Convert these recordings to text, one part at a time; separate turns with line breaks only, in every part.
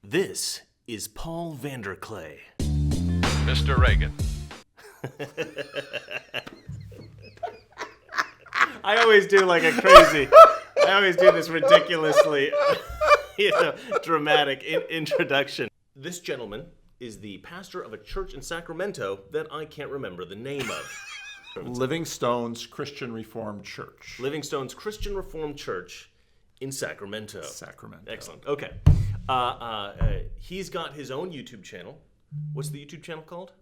This is Paul Vanderklay.
Mr. Reagan.
I always do like a crazy, I always do this ridiculously, dramatic introduction. This gentleman is the pastor of a church in Sacramento that I can't remember the name of.
Livingstone's Christian Reformed Church.
Livingstone's Christian Reformed Church in Sacramento.
Sacramento.
Excellent. Okay. He's got his own YouTube channel. What's the YouTube channel called?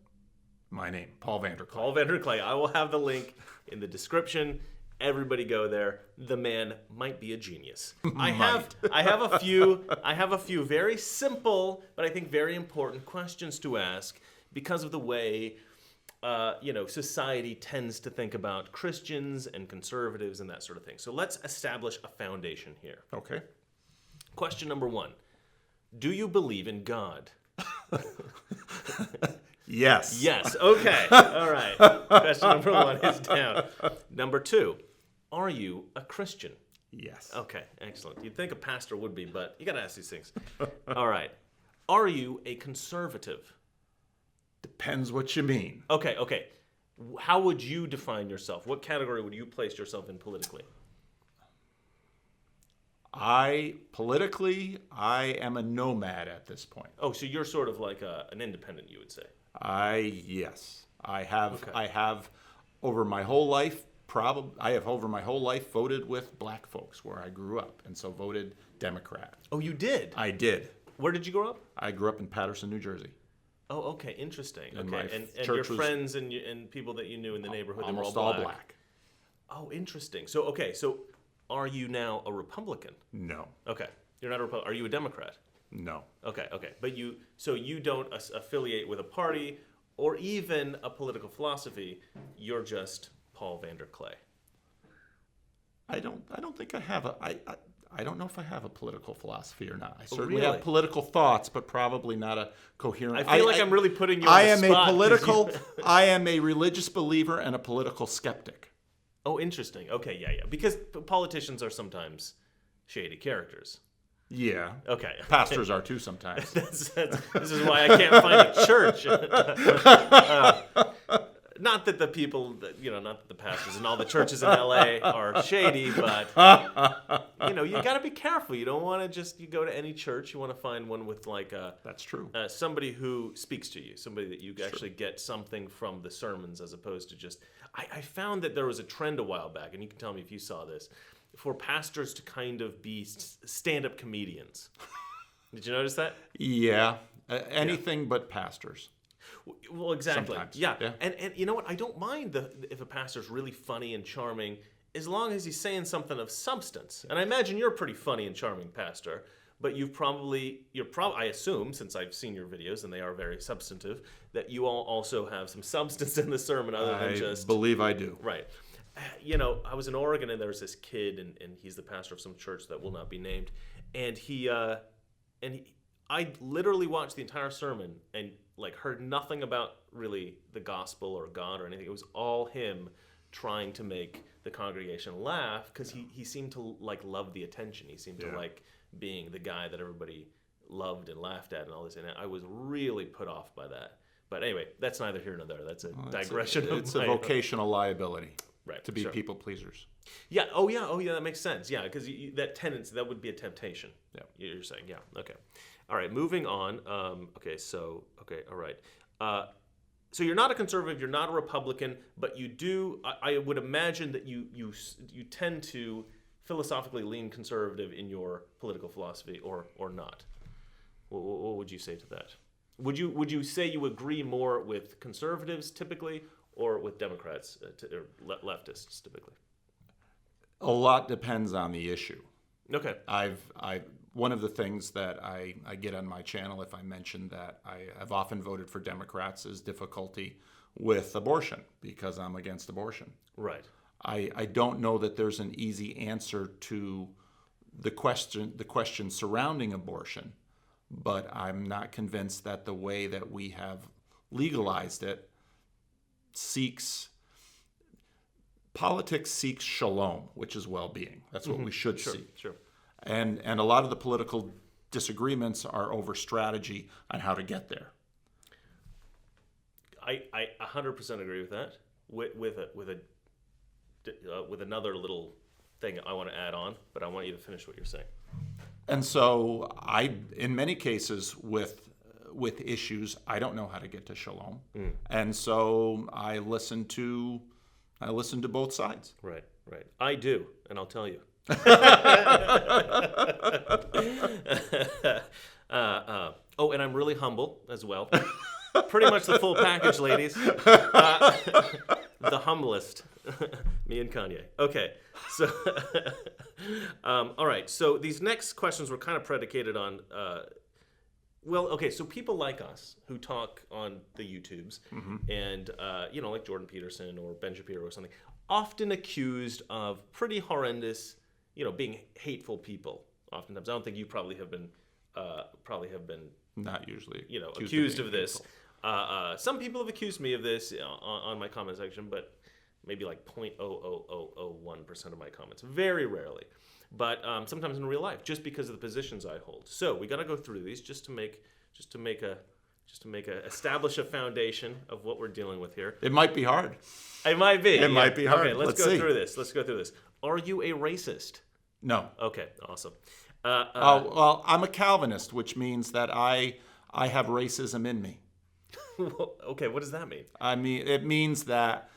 My name, Paul Vanderklay.
Paul Vanderklay. I will have the link in the description. Everybody go there. The man might be a genius. I have a few very simple, but I think very important questions to ask because of the way society tends to think about Christians and conservatives and that sort of thing. So let's establish a foundation here.
Okay.
Question number 1. Do you believe in God?
Yes.
Yes. Okay. All right. Question number 1 is down. Number 2, are you a Christian?
Yes.
Okay. Excellent. You'd think a pastor would be, but you got to ask these things. All right. Are you a conservative?
Depends what you mean.
Okay. How would you define yourself? What category would you place yourself in politically?
I am a nomad at this point.
Oh, so you're sort of like an independent, you would say.
Yes. I have
Okay.
I have over my whole life voted with black folks where I grew up, and so voted Democrat.
Oh, you did?
I did.
Where did you grow up?
I grew up in Patterson, New Jersey.
Oh, okay, interesting.
And my
Okay, and
church
your
was
friends and people that you knew in the neighborhood, they were
Almost
all
all
black. Oh, interesting. So are you now a Republican?
No.
Okay, you're not a Republican. Are you a Democrat?
No.
Okay. But you don't affiliate with a party or even a political philosophy. You're just Paul Vanderklay.
I don't think I have I don't know if I have a political philosophy or not. I certainly
really?
have political thoughts, but probably not a coherent.
I feel like I'm really putting you on the spot.
I am a religious believer and a political skeptic.
Oh, interesting. Okay, yeah. Because politicians are sometimes shady characters.
Yeah.
Okay.
Pastors are too sometimes.
This is why I can't find a church. Not that the people, not that the pastors and all the churches in LA are shady, but, you got to be careful. You don't want to you go to any church. You want to find one with
That's true.
Somebody who speaks to you, somebody that you actually get something from the sermons as opposed to just, I found that there was a trend a while back, and you can tell me if you saw this, for pastors to kind of be stand-up comedians. Did you notice that?
Yeah. Anything but pastors.
Well, exactly.
Sometimes.
Yeah. And you know what? I don't mind if a pastor's really funny and charming as long as he's saying something of substance. And I imagine you're a pretty funny and charming pastor, but you're probably, I assume, since I've seen your videos and they are very substantive, that you all also have some substance in the sermon other than just...
I believe I do.
Right. I was in Oregon and there was this kid and he's the pastor of some church that will not be named. And I literally watched the entire sermon and heard nothing about really the gospel or God or anything. It was all him trying to make the congregation laugh because he seemed to love the attention. He seemed to like being the guy that everybody loved and laughed at and all this. And I was really put off by that. But anyway, that's neither here nor there. That's a digression.
It's a vocational liability.
Right,
to be
sure.
people pleasers.
Yeah. Oh, yeah. That makes sense. Yeah, because that tendency, that would be a temptation.
Yeah. You're
saying, yeah. Okay. All right. Moving on. All right. So you're not a conservative. You're not a Republican, but you do. I would imagine that you tend to philosophically lean conservative in your political philosophy, or not. What would you say to that? Would you say you agree more with conservatives typically? Or with Democrats or leftists typically?
A lot depends on the issue.
Okay.
One of the things that I get on my channel, if I mention that I have often voted for Democrats, is difficulty with abortion because I'm against abortion.
Right.
I don't know that there's an easy answer to the question surrounding abortion, but I'm not convinced that the way that we have legalized it politics seeks shalom, which is well-being. That's what we should seek.
Sure.
And a lot of the political disagreements are over strategy on how to get there.
I 100% agree with that. With another little thing I want to add on, but I want you to finish what you're saying.
And so in many cases with issues, I don't know how to get to shalom. And so I listen to both sides.
Right. I do, and I'll tell you. Oh, and I'm really humble as well. Pretty much the full package, ladies. The humblest. Me and Kanye. Okay, so all right. So these next questions were kind of predicated on. So people like us who talk on the YouTubes and, like Jordan Peterson or Ben Shapiro or something, often accused of pretty horrendous, being hateful people. Oftentimes, I don't think you probably have been
Not usually,
accused of this. Some people have accused me of this on my comment section, but maybe like 0.00001% of my comments. Very rarely. But sometimes in real life, just because of the positions I hold. So we got to go through these just to establish a foundation of what we're dealing with here.
It might be hard.
It might be.
It might be hard.
Okay, let's go through this. Are you a racist?
No.
Okay, awesome.
Well, I'm a Calvinist, which means that I have racism in me.
Okay, what does that mean?
I mean, it means that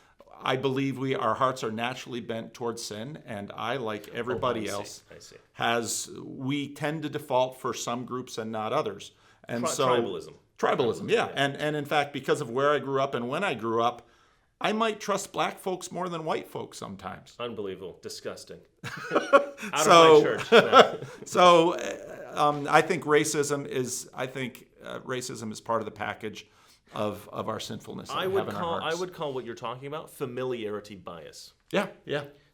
I believe our hearts are naturally bent towards sin, and I, like everybody else, we tend to default for some groups and not others. And Tribalism, yeah. And in fact, because of where I grew up and when I grew up, I might trust black folks more than white folks sometimes.
Unbelievable. Disgusting. Out of my church. No.
So I think racism is part of the package of our sinfulness.
I would call what you're talking about familiarity bias.
Yeah.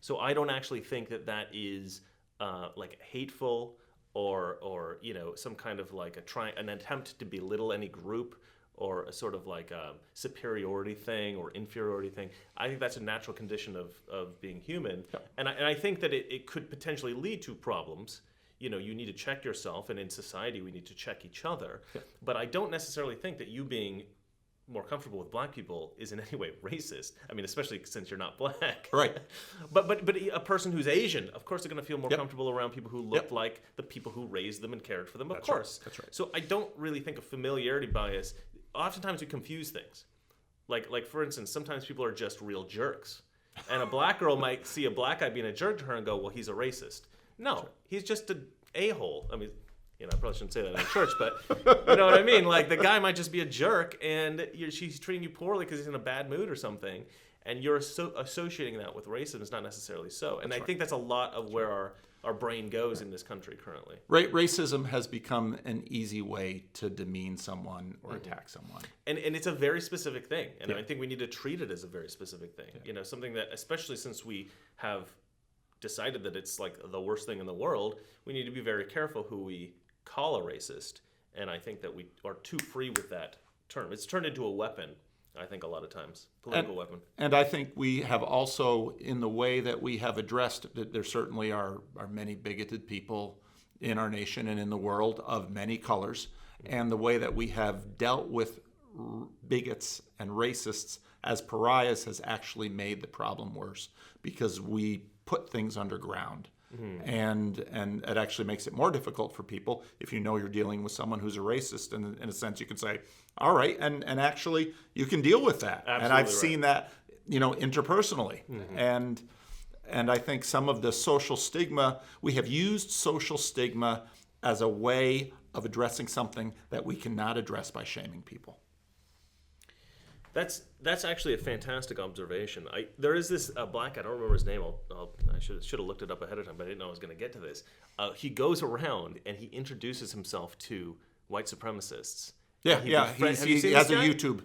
So I don't actually think that is like hateful or some kind of like an attempt to belittle any group or a sort of like a superiority thing or inferiority thing. I think that's a natural condition of being human. Yeah. And I think that it could potentially lead to problems. You need to check yourself, and in society we need to check each other. Yeah. But I don't necessarily think that you being more comfortable with black people is in any way racist. I mean, especially since you're not black.
Right.
But a person who's Asian, of course, they're going to feel more comfortable around people who look like the people who raised them and cared for them. Of course.
That's right.
So I don't really think of familiarity bias. Oftentimes we confuse things. Like for instance, sometimes people are just real jerks. And a black girl might see a black guy being a jerk to her and go, well, he's a racist. No, he's just an a-hole. I mean, I probably shouldn't say that in church, but you know what I mean? Like, the guy might just be a jerk, and she's treating you poorly because he's in a bad mood or something, and you're associating that with racism is not necessarily so. And I think that's a lot of where our brain goes in this country currently.
Racism has become an easy way to demean someone or attack someone.
And it's a very specific thing, and I think we need to treat it as a very specific thing. Yeah. Something that, especially since we have decided that it's like the worst thing in the world, we need to be very careful who we call a racist, and I think that we are too free with that term. It's turned into a weapon, I think, a lot of times, political weapon.
And I think we have also, in the way that we have addressed, that there certainly are many bigoted people in our nation and in the world of many colors, and the way that we have dealt with bigots and racists as pariahs has actually made the problem worse, because we put things underground. Mm-hmm. And it actually makes it more difficult for people if you know you're dealing with someone who's a racist. And in a sense, you can say, all right, and actually you can deal with that.
Absolutely.
And I've seen that, interpersonally.
Mm-hmm.
And I think some of the social stigma, we have used social stigma as a way of addressing something that we cannot address by shaming people.
That's actually a fantastic observation. There is this black guy, I don't remember his name. I should have looked it up ahead of time, but I didn't know I was going to get to this. He goes around and he introduces himself to white supremacists.
He has a YouTube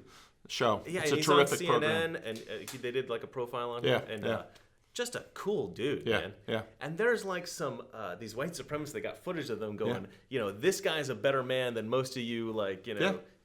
show.
Yeah,
it's a
he's
terrific
on CNN,
program.
And they did like a profile on him. And just a cool dude, man.
Yeah.
And there's like some these white supremacists. They got footage of them going, this guy's a better man than most of you,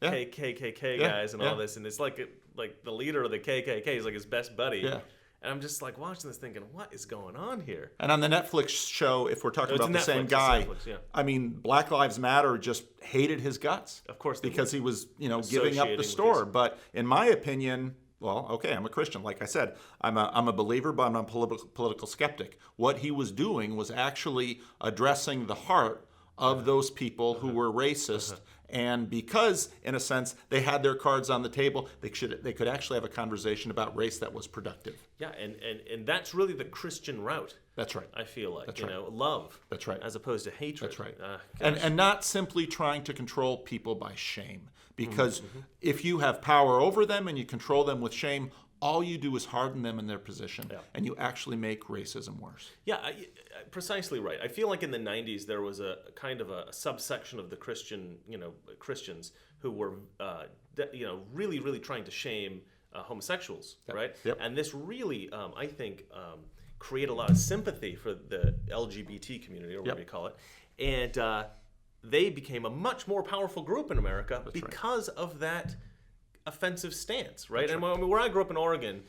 KKK guys and all this. And it's like the leader of the KKK is like his best buddy.
Yeah.
And I'm just like watching this thinking, what is going on here?
And on the Netflix show, if we're talking
It's
about the
Netflix,
same
it's
guy,
Netflix, yeah.
I mean, Black Lives Matter just hated his guts.
Of course they
because he was, giving up
Associating
the
with
store.
these-
But in my opinion, well, okay, I'm a Christian. Like I said, I'm a believer, but I'm a political skeptic. What he was doing was actually addressing the heart of those people who were racist. And because, in a sense, they had their cards on the table, they could actually have a conversation about race that was productive.
Yeah, and that's really the Christian route.
That's right.
I feel like,
That's
you
right.
know, love.
That's right.
As opposed to hatred.
That's right.
Gosh.
And not simply trying to control people by shame. Because if you have power over them and you control them with shame, all you do is harden them in their position, and you actually make racism worse.
Yeah, precisely right. I feel like in the 90s there was a kind of a subsection of the Christians who were, really, really trying to shame homosexuals, right?
Yep.
And this really, I think, created a lot of sympathy for the LGBT community, or whatever you call it, and they became a much more powerful group in America because of that offensive stance, right? And where I grew up in Oregon,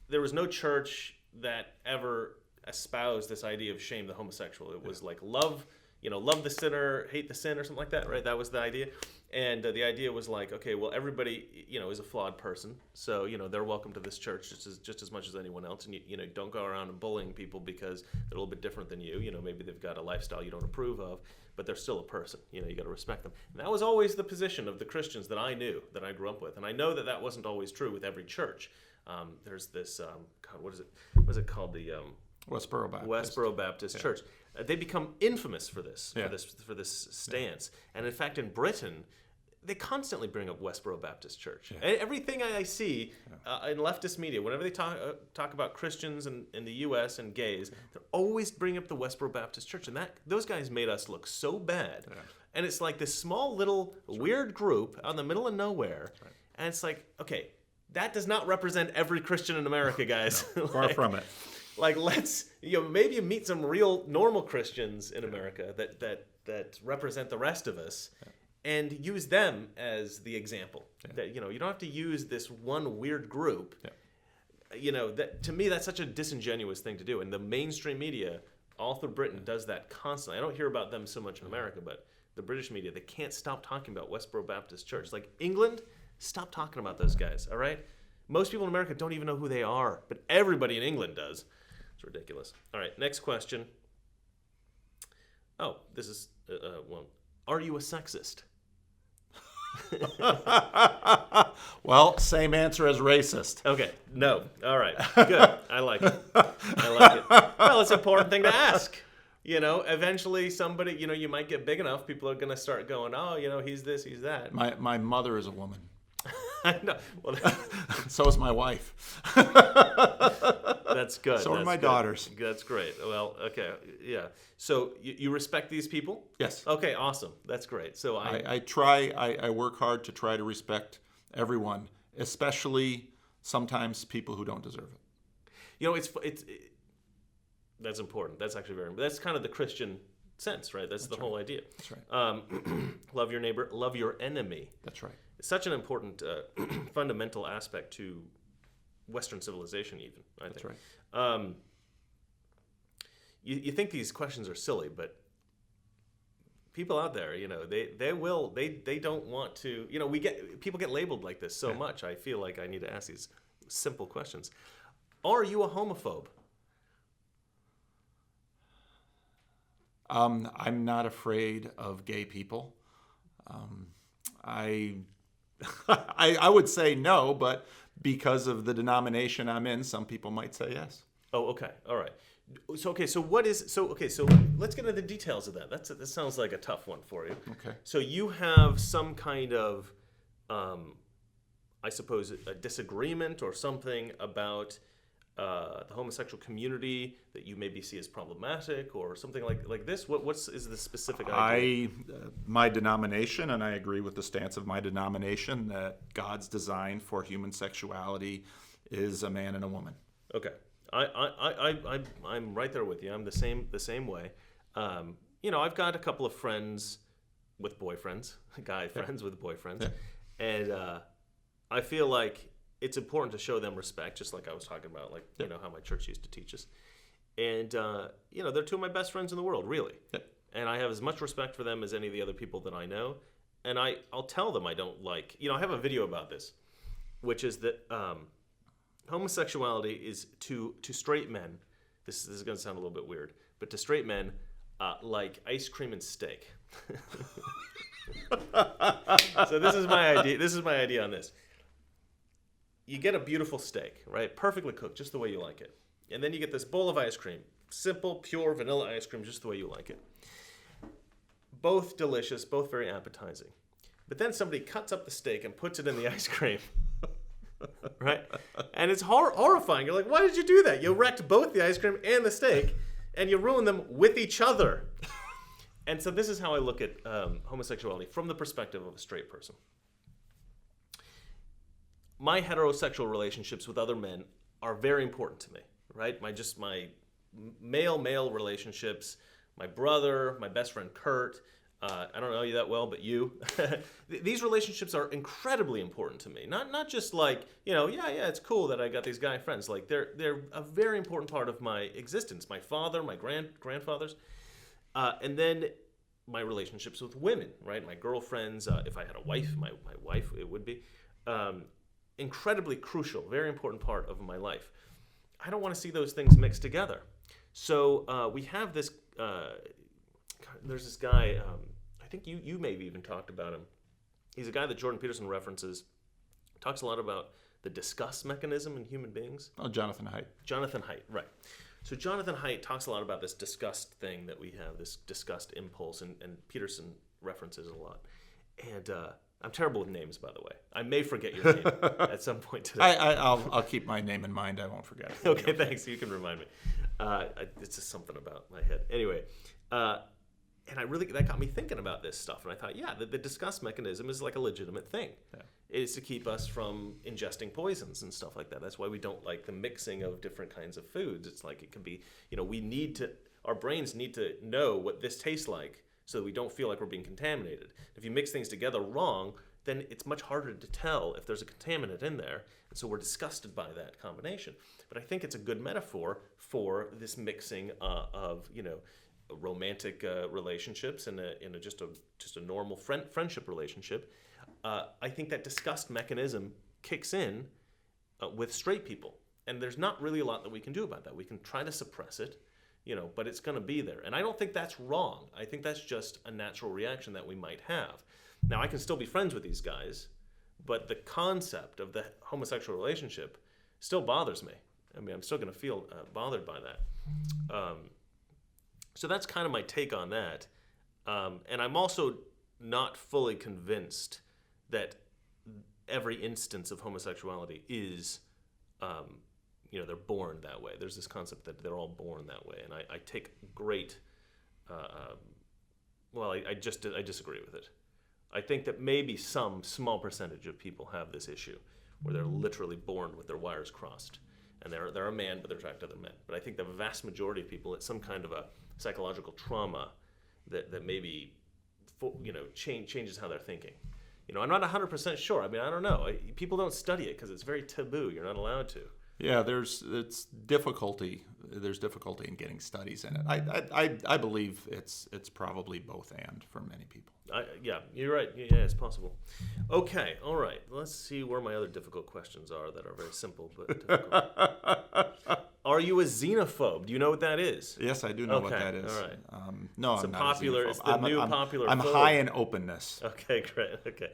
there was no church that ever espoused this idea of shame the homosexual. It was like love the sinner, hate the sin, or something like that, right? That was the idea. And the idea was like, okay, well, everybody, is a flawed person, so they're welcome to this church just as much as anyone else. And you don't go around and bullying people because they're a little bit different than you. Maybe they've got a lifestyle you don't approve of, but they're still a person. You got to respect them. And that was always the position of the Christians that I knew, that I grew up with. And I know that wasn't always true with every church. There's this, what is it called? The Westboro Baptist Church. They become infamous for this, for this stance. And in fact, in Britain, they constantly bring up Westboro Baptist Church. Everything I see in leftist media, whenever they talk about Christians in the U.S. and gays, they always bring up the Westboro Baptist Church, and those guys made us look so bad. And it's like this small little weird group out in the middle of nowhere, and it's like, okay, that does not represent every Christian in America, guys.
No, far from it.
Like, let's maybe meet some real normal Christians in America that represent the rest of us. And use them as the example. That you don't have to use this one weird group. That to me that's such a disingenuous thing to do. And the mainstream media all through Britain does that constantly. I don't hear about them so much in America, but the British media, they can't stop talking about Westboro Baptist Church. Like England, stop talking about those guys. All right, most people in America don't even know who they are, but everybody in England does. It's ridiculous. All right, next question. Oh, this is are you a sexist?
Well, same answer as racist.
Okay, no. All right, good. I like it. Well, it's an important thing to ask. Eventually somebody, you might get big enough, people are going to start going, oh, he's this, he's that.
My mother is a woman.
I know. Well,
so is my wife.
That's good.
So are my daughters.
That's great. Well, okay, yeah. So you respect these people?
Yes.
Okay, awesome. That's great. So
I work hard to try to respect everyone, especially sometimes people who don't deserve it.
That's important. That's actually very important. That's kind of the Christian sense, right? That's the whole idea.
That's right.
Love your neighbor, love your enemy.
That's right.
It's such an important fundamental aspect to Western civilization, even, I think.
That's right.
You think these questions are silly, but people out there, they don't want to, people get labeled like this so much. I feel like I need to ask these simple questions. Are you a homophobe?
I'm not afraid of gay people. I would say no, but because of the denomination I'm in, some people might say yes.
Oh, okay. All right. So let's get into the details of that. That sounds like a tough one for you.
Okay.
So you have some kind of, I suppose, a disagreement or something about the homosexual community that you maybe see as problematic or something like this? What is the specific idea?
My denomination, and I agree with the stance of my denomination, that God's design for human sexuality is a man and a woman.
Okay. I'm right there with you. I'm the same way. I've got a couple of friends with boyfriends, guy friends with boyfriends, and I feel like it's important to show them respect, just like I was talking about, like how my church used to teach us. And they're two of my best friends in the world, really.
Yep.
And I have as much respect for them as any of the other people that I know. And I'll tell them I don't like. I have a video about this, which is that homosexuality is to straight men. This is going to sound a little bit weird, but to straight men, like ice cream and steak. So this is my idea. This is my idea on this. You get a beautiful steak, right? Perfectly cooked, just the way you like it. And then you get this bowl of ice cream. Simple, pure vanilla ice cream, just the way you like it. Both delicious, both very appetizing. But then somebody cuts up the steak and puts it in the ice cream. Right? And it's horrifying. You're like, why did you do that? You wrecked both the ice cream and the steak, and you ruined them with each other. And so this is how I look at homosexuality from the perspective of a straight person. My heterosexual relationships with other men are very important to me, right? My male relationships, my brother, my best friend Kurt, I don't know you that well, but you. These relationships are incredibly important to me. Not just like, it's cool that I got these guy friends. Like they're a very important part of my existence. My father, my grandfathers, and then my relationships with women, right? My girlfriends. If I had a wife, my wife, it would be incredibly crucial, very important part of my life. I don't want to see those things mixed together. So we have this. There's this guy. I think you maybe even talked about him. He's a guy that Jordan Peterson references. Talks a lot about the disgust mechanism in human beings.
Oh, Jonathan Haidt. Jonathan
Haidt, right. So Jonathan Haidt talks a lot about this disgust thing that we have, this disgust impulse, and Peterson references it a lot. And I'm terrible with names, by the way. I may forget your name at some point today.
I'll keep my name in mind. I won't forget it.
Okay, thanks. You can remind me. It's just something about my head. Anyway, and that got me thinking about this stuff. And I thought, the disgust mechanism is like a legitimate thing. Yeah. It is to keep us from ingesting poisons and stuff like that. That's why we don't like the mixing of different kinds of foods. It's like it can be, our brains need to know what this tastes like so that we don't feel like we're being contaminated. If you mix things together wrong, then it's much harder to tell if there's a contaminant in there. And so we're disgusted by that combination. But I think it's a good metaphor for this mixing of, romantic relationships and just a normal friendship relationship. I think that disgust mechanism kicks in with straight people. And there's not really a lot that we can do about that. We can try to suppress it, but it's going to be there. And I don't think that's wrong. I think that's just a natural reaction that we might have. Now, I can still be friends with these guys, but the concept of the homosexual relationship still bothers me. I mean, I'm still going to feel bothered by that. So that's kind of my take on that. And I'm also not fully convinced that every instance of homosexuality is, they're born that way. There's this concept that they're all born that way. And I take great, I disagree with it. I think that maybe some small percentage of people have this issue where they're literally born with their wires crossed. And they're a man, but they're attracted to other men. But I think the vast majority of people, it's some kind of a psychological trauma that maybe, changes how they're thinking. I'm not 100% sure. I mean, I don't know. People don't study it because it's very taboo. You're not allowed to.
Yeah, there's difficulty in getting studies in it. I believe it's probably both and for many people.
Yeah, you're right. Yeah, it's possible. Okay, all right. Let's see where my other difficult questions are that are very simple but difficult. Are you a xenophobe? Do you know what that is?
Yes, I do know what that is.
All right.
No,
it's
I'm not a xenophobe.
It's the new popular.
I'm
phobe.
high in openness.
Okay, great. Okay.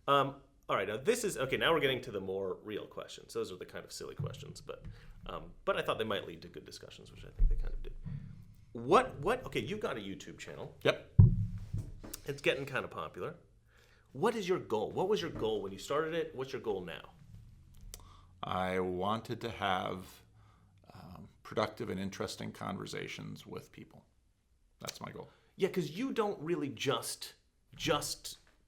All right, now this is, now we're getting to the more real questions. Those are the kind of silly questions, but I thought they might lead to good discussions, which I think they kind of did. Okay, you've got a YouTube channel.
Yep.
It's getting kind of popular. What is your goal? What was your goal when you started it? What's your goal now?
I wanted to have productive and interesting conversations with people. That's my goal.
Yeah, because you don't really just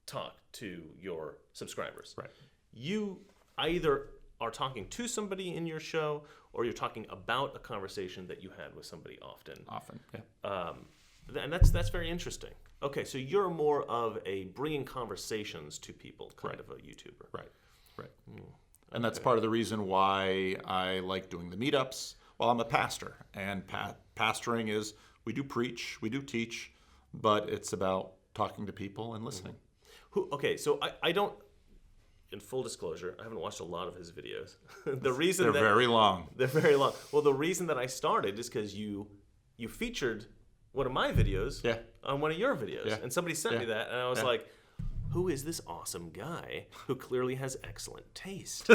talk to your subscribers.
Right. You
either are talking to somebody in your show or you're talking about a conversation that you had with somebody often.
Yeah.
And that's very interesting. Okay, so you're more of a bringing conversations to people kind of a YouTuber.
Right. And that's part of the reason why I like doing the meetups. Well, I'm a pastor, and pastoring is we do preach, we do teach, but it's about talking to people and listening.
Okay, so I don't, in full disclosure, I haven't watched a lot of his videos. The reason
They're very long.
They're very long. Well, the reason that I started is because you featured one of my videos on one of your videos, and somebody sent me that, and I was like, who is this awesome guy who clearly has excellent taste?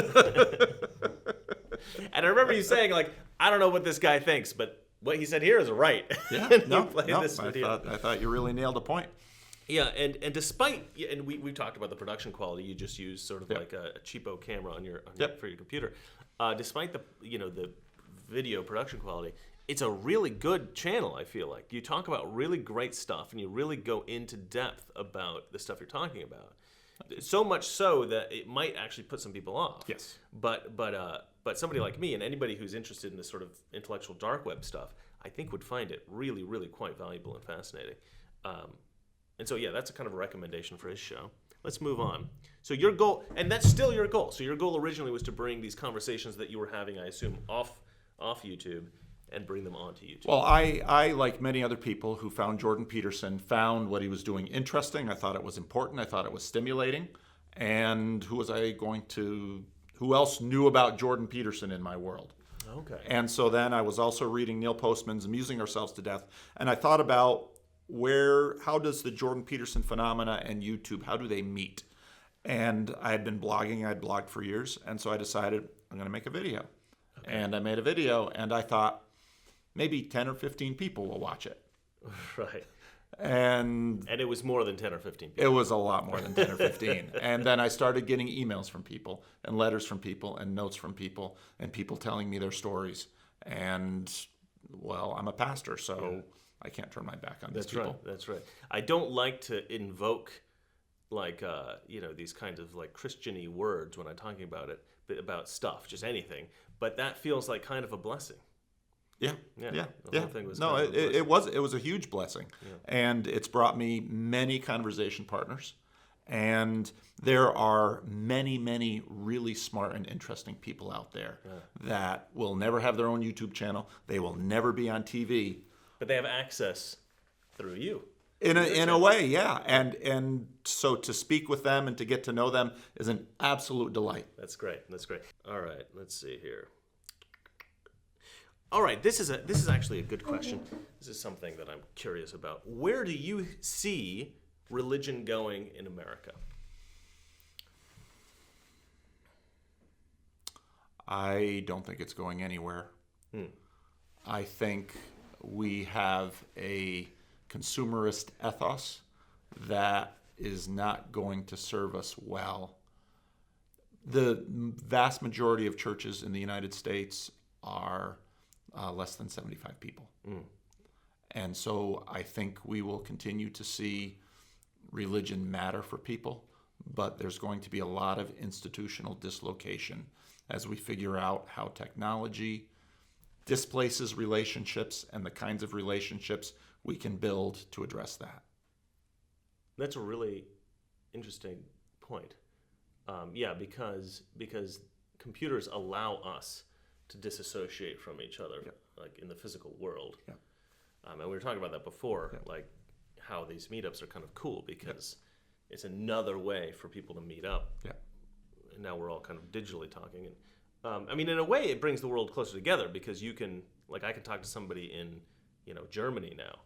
And I remember you saying, like, I don't know what this guy thinks, but what he said here is right.
Yeah,
And
no,
you played this video.
I thought you really nailed a point.
Yeah, and despite, and we talked about the production quality, you just use sort of like a cheapo camera on your for your computer. Despite the the video production quality, it's a really good channel. I feel like you talk about really great stuff, and you really go into depth about the stuff you're talking about. So much so that it might actually put some people off.
Yes.
But somebody like me and anybody who's interested in this sort of intellectual dark web stuff, I think would find it really, really quite valuable and fascinating. And so, yeah, that's a kind of a recommendation for his show. Let's move on. So your goal, and that's still your goal. So your goal originally was to bring these conversations that you were having, I assume, off YouTube and bring them onto YouTube.
Well, I, like many other people who found Jordan Peterson, found what he was doing interesting. I thought it was important. I thought it was stimulating. And who else knew about Jordan Peterson in my world?
Okay.
And so then I was also reading Neil Postman's Amusing Ourselves to Death. And I thought about how does the Jordan Peterson phenomena and YouTube, how do they meet? And I had been blogging. I'd blogged for years. And so I decided I'm going to make a video. Okay. And I made a video, and I thought maybe 10 or 15 people will watch it.
Right.
And
it was more than 10 or 15 people.
It was a lot more than 10 or 15. And then I started getting emails from people and letters from people and notes from people and people telling me their stories. And, well, I'm a pastor, so I can't turn my back on these people.
That's right. I don't like to invoke, like, these kinds of, like, Christian-y words when I'm talking about stuff, just anything. But that feels like kind of a blessing.
Yeah.
The whole thing was
no, it was a huge blessing, and it's brought me many conversation partners, and there are many really smart and interesting people out there that will never have their own YouTube channel. They will never be on TV,
but they have access through you.
In a way, yeah, and so to speak with them and to get to know them is an absolute delight.
That's great. All right, let's see here. All right, this is actually a good question. This is something that I'm curious about. Where do you see religion going in America?
I don't think it's going anywhere. I think we have a consumerist ethos that is not going to serve us well. The vast majority of churches in the United States are less than 75 people. And so I think we will continue to see religion matter for people, but there's going to be a lot of institutional dislocation as we figure out how technology displaces relationships and the kinds of relationships we can build to address that.
That's a really interesting point. Because computers allow us to disassociate from each other, like in the physical world. And we were talking about that before, like how these meetups are kind of cool because it's another way for people to meet up. And now we're all kind of digitally talking. And in a way, it brings the world closer together because you can, like, I can talk to somebody in, Germany now,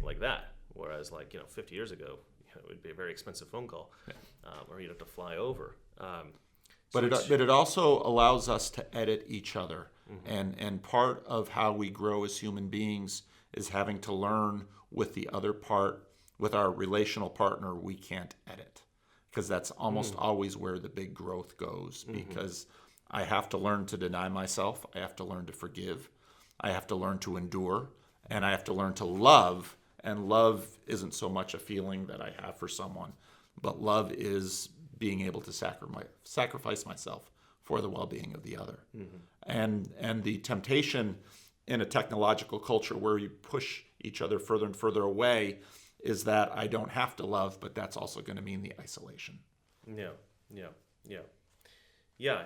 like that. Whereas, 50 years ago, it would be a very expensive phone call, or you'd have to fly over. But
it also allows us to edit each other. And part of how we grow as human beings is having to learn with the other part, with our relational partner, we can't edit. Because that's almost always where the big growth goes. Because I have to learn to deny myself. I have to learn to forgive. I have to learn to endure. And I have to learn to love. And love isn't so much a feeling that I have for someone, but love is being able to sacrifice myself for the well-being of the other. And the temptation in a technological culture where you push each other further and further away is that I don't have to love, but that's also going to mean the isolation.
Yeah,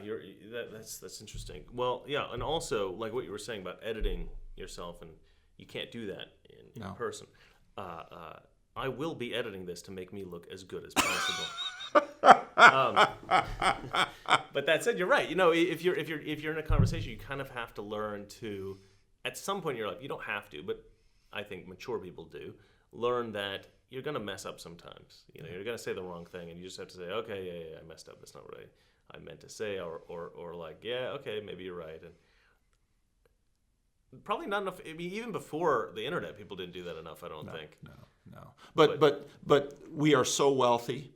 that's interesting. Well, yeah, and also like what you were saying about editing yourself, and you can't do that in
No.
person. I will be editing this to make me look as good as possible. But that said, you're right. You know, if you're in a conversation, you kind of have to learn to. At some point in your life, you don't have to, but I think mature people do learn that you're gonna mess up sometimes. You know, you're gonna say the wrong thing, and you just have to say, okay, yeah, I messed up. That's not what I meant to say, or like, yeah, okay, maybe you're right. And probably not enough. I mean, even before the internet, people didn't do that enough. I don't think.
No. But we are so wealthy,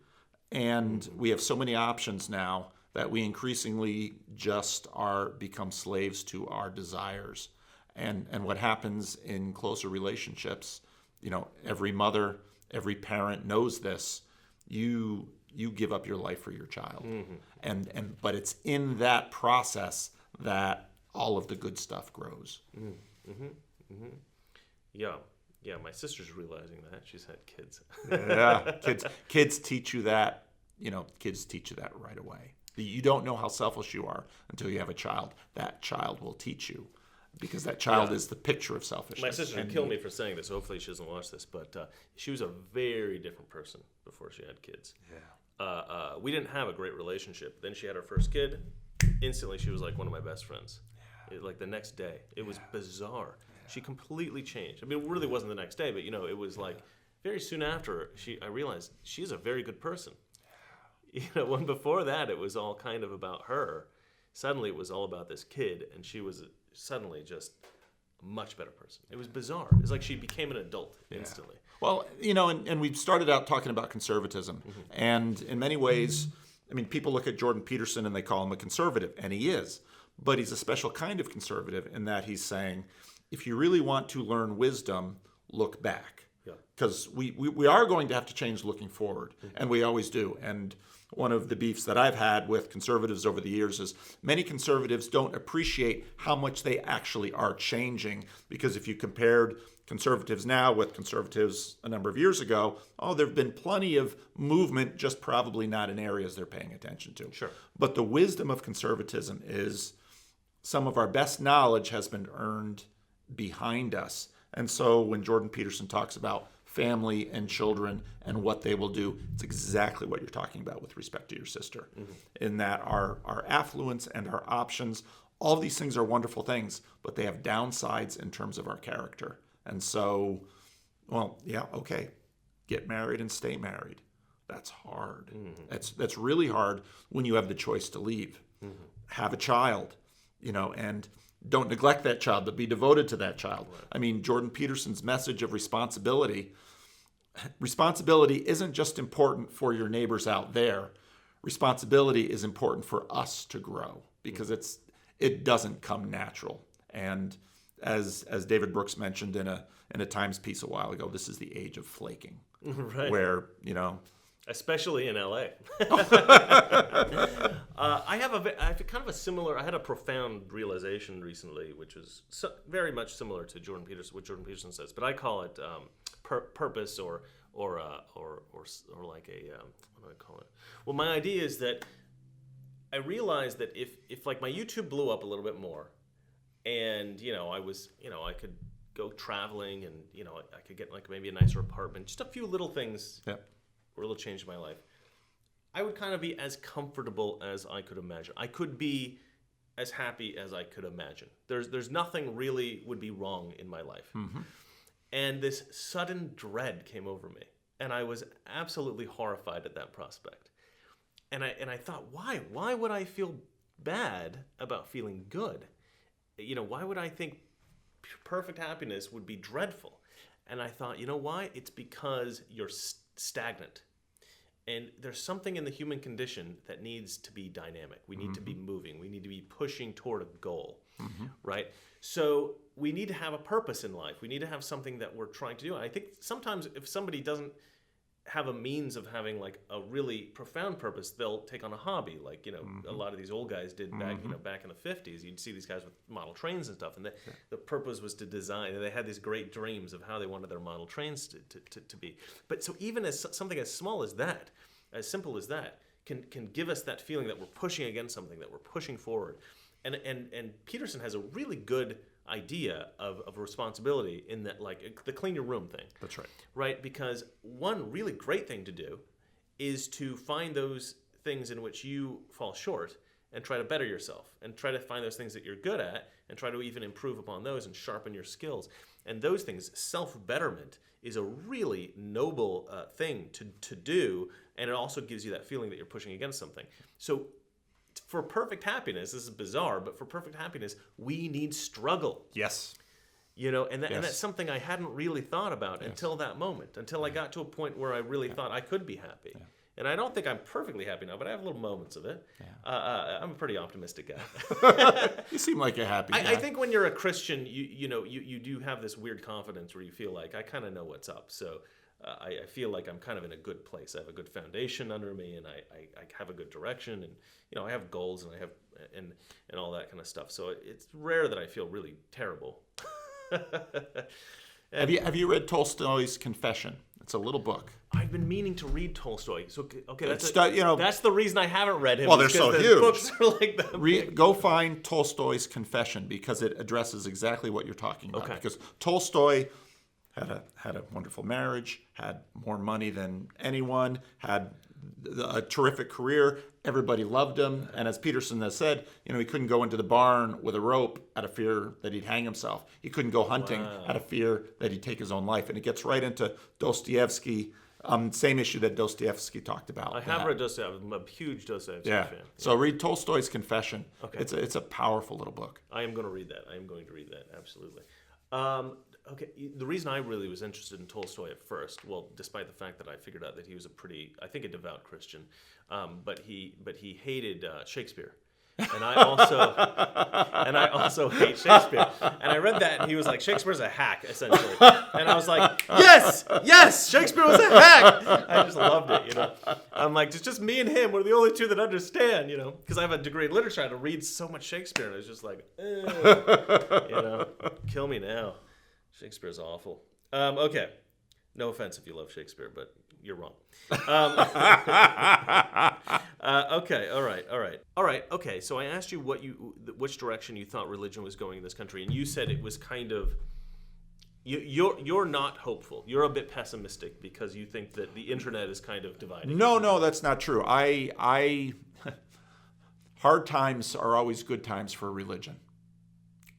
and we have so many options now that we increasingly just become slaves to our desires. And what happens in closer relationships, you know, every mother, every parent knows this. You give up your life for your child, but it's in that process that all of the good stuff grows.
Yeah. My sister's realizing that she's had kids.
Yeah, kids teach you that. You know, kids teach you that right away. You don't know how selfish you are until you have a child. That child will teach you, because that child is the picture of selfishness.
My sister would kill me for saying this. Hopefully, she doesn't watch this. But she was a very different person before she had kids. Yeah. We didn't have a great relationship. Then she had her first kid. Instantly, she was like one of my best friends. Like the next day, it was bizarre. She completely changed. I mean, it really wasn't the next day, but you know, it was like very soon after. I realized she's a very good person. You know, when before that it was all kind of about her. Suddenly, it was all about this kid, and she was suddenly just a much better person. It was bizarre. It's like she became an adult instantly.
Well, you know, and we started out talking about conservatism, and in many ways, I mean, people look at Jordan Peterson and they call him a conservative, and he is. But he's a special kind of conservative in that he's saying, if you really want to learn wisdom, look back. Because we are going to have to change looking forward, and we always do. And one of the beefs that I've had with conservatives over the years is many conservatives don't appreciate how much they actually are changing. Because if you compared conservatives now with conservatives a number of years ago, there have been plenty of movement, just probably not in areas they're paying attention to.
Sure.
But the wisdom of conservatism is some of our best knowledge has been earned behind us. And so when Jordan Peterson talks about family and children and what they will do, it's exactly what you're talking about with respect to your sister. In that our affluence and our options, all of these things are wonderful things, but they have downsides in terms of our character. And so, get married and stay married. That's hard. That's really hard when you have the choice to leave. Have a child, you know, and don't neglect that child, but be devoted to that child. Right. I mean, Jordan Peterson's message of responsibility isn't just important for your neighbors out there. Responsibility is important for us to grow, because it doesn't come natural. And as David Brooks mentioned in a Times piece a while ago, this is the age of flaking,
right?
Where, you know,
especially in LA. I had a profound realization recently, which is very much similar to what Jordan Peterson says, but I call it purpose or like a what do I call it? Well, my idea is that I realized that if like my YouTube blew up a little bit more, and I could go traveling, and I could get like maybe a nicer apartment, just a few little things.
Yep.
Really changed my life. I would kind of be as comfortable as I could imagine. I could be as happy as I could imagine. There's nothing really would be wrong in my life. And this sudden dread came over me, and I was absolutely horrified at that prospect. And I thought, why would I feel bad about feeling good? Why would I think perfect happiness would be dreadful? And I thought, why? It's because you're stagnant. And there's something in the human condition that needs to be dynamic. We need to be moving. We need to be pushing toward a goal, right? So we need to have a purpose in life. We need to have something that we're trying to do. And I think sometimes if somebody doesn't have a means of having like a really profound purpose, they'll take on a hobby. Like, a lot of these old guys did back in the 50s. You'd see these guys with model trains and stuff. And the purpose was to design. And they had these great dreams of how they wanted their model trains to be. But so even as something as small as that, as simple as that, can give us that feeling that we're pushing against something, that we're pushing forward. And Peterson has a really good idea of responsibility in that, like the clean your room thing.
That's right.
Right? Because one really great thing to do is to find those things in which you fall short and try to better yourself and try to find those things that you're good at and try to even improve upon those and sharpen your skills. And those things, self-betterment, is a really noble thing to do, and it also gives you that feeling that you're pushing against something. So for perfect happiness, this is bizarre, but for perfect happiness, we need struggle.
Yes.
You know, and
Yes.
that's something I hadn't really thought about until that moment, until I got to a point where I really thought I could be happy. Yeah. And I don't think I'm perfectly happy now, but I have little moments of it. Yeah. I'm a pretty optimistic guy.
You seem like a happy guy.
I think when you're a Christian, you do have this weird confidence where you feel like I kind of know what's up. So I feel like I'm kind of in a good place. I have a good foundation under me, and I have a good direction, and I have goals, and I have and all that kind of stuff. So it's rare that I feel really terrible.
Have you read Tolstoy's Confession? It's a little book.
I've been meaning to read Tolstoy. So okay, that's the reason I haven't read him.
Well, they're so
the
huge.
Books are like that.
Go find Tolstoy's Confession, because it addresses exactly what you're talking about.
Okay.
Because Tolstoy had a wonderful marriage, had more money than anyone, had a terrific career. Everybody loved him. And as Peterson has said, he couldn't go into the barn with a rope out of fear that he'd hang himself. He couldn't go hunting out of fear that he'd take his own life. And it gets right into Dostoevsky, same issue that Dostoevsky talked about.
I have read Dostoevsky. I'm a huge Dostoevsky fan. Yeah.
So read Tolstoy's Confession.
Okay.
It's a powerful little book.
I am going to read that. Absolutely. Okay, the reason I really was interested in Tolstoy at first, well, despite the fact that I figured out that he was a devout Christian, but he hated Shakespeare, and I also hate Shakespeare. And I read that, and he was like, Shakespeare's a hack, essentially. And I was like, yes, Shakespeare was a hack. I just loved it, I'm like, it's just me and him. We're the only two that understand, because I have a degree in literature. I had to read so much Shakespeare, and it was just like, kill me now. Shakespeare's awful. Okay. No offense if you love Shakespeare, but you're wrong. Okay. All right. Okay. So I asked you which direction you thought religion was going in this country, and you said it was kind of. You're not hopeful. You're a bit pessimistic because you think that the internet is kind of dividing.
No, that's not true. I hard times are always good times for religion.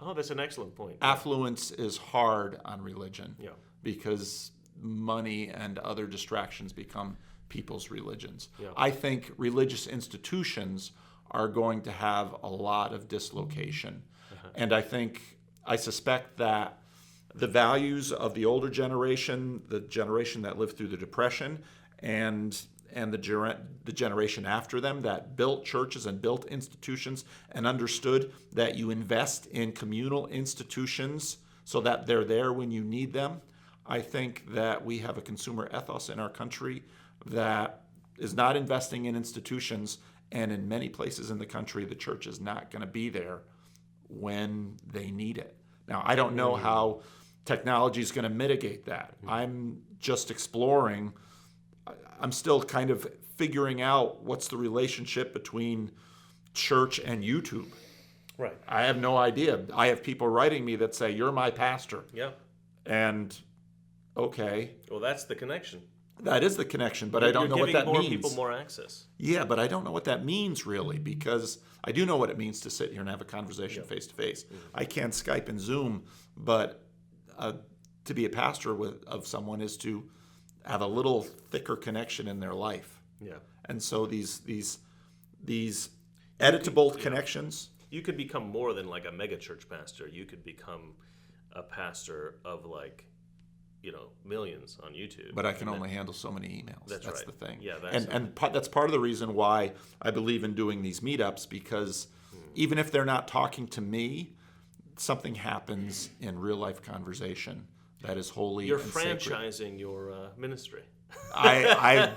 Oh, that's an excellent point.
Affluence is hard on religion,
yeah,
because money and other distractions become people's religions.
Yeah.
I think religious institutions are going to have a lot of dislocation. And I suspect that the values of the older generation, the generation that lived through the Depression, and the generation after them that built churches and built institutions and understood that you invest in communal institutions so that they're there when you need them. I think that we have a consumer ethos in our country that is not investing in institutions, and in many places in the country, the church is not going to be there when they need it. Now, I don't know how technology is going to mitigate that. I'm just exploring. I'm still kind of figuring out what's the relationship between church and YouTube.
Right.
I have no idea. I have people writing me that say, "You're my pastor."
Yeah.
And okay.
Well, that's the connection.
That is the connection, but I don't know what that means.
You're giving more people more access.
Yeah, but I don't know what that means really, because I do know what it means to sit here and have a conversation face to face. I can Skype and Zoom, but to be a pastor of someone is to have a little thicker connection in their life.
Yeah.
And so these editable connections.
You could become more than like a mega church pastor. You could become a pastor of millions on YouTube.
But I can only handle so many emails. That's
right.
the thing.
Yeah,
that's part of the reason why I believe in doing these meetups, because even if they're not talking to me, something happens in real life conversation that is holy.
You're
and
franchising
sacred.
Your ministry.
I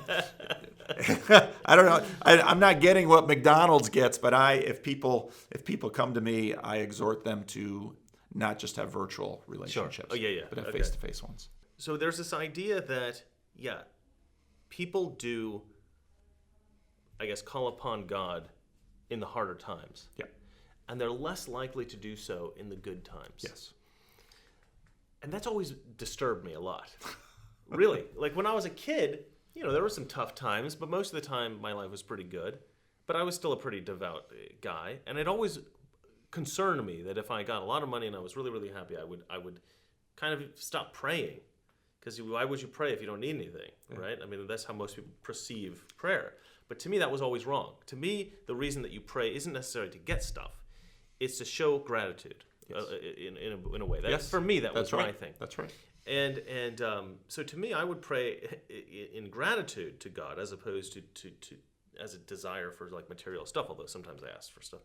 don't know. I'm not getting what McDonald's gets, but if people come to me, I exhort them to not just have virtual relationships,
Oh, yeah.
but have face-to-face ones.
So there's this idea that, people do, I guess, call upon God in the harder times.
Yeah.
And they're less likely to do so in the good times.
Yes.
And that's always disturbed me a lot. Really. Like when I was a kid, there were some tough times, but most of the time my life was pretty good. But I was still a pretty devout guy. And it always concerned me that if I got a lot of money and I was really, really happy, I would kind of stop praying. Because why would you pray if you don't need anything, right? I mean, that's how most people perceive prayer. But to me, that was always wrong. To me, the reason that you pray isn't necessarily to get stuff. It's to show gratitude in a way. For me, that was my thing.
That's right.
And so to me, I would pray in gratitude to God as opposed to as a desire for like material stuff. Although sometimes I ask for stuff,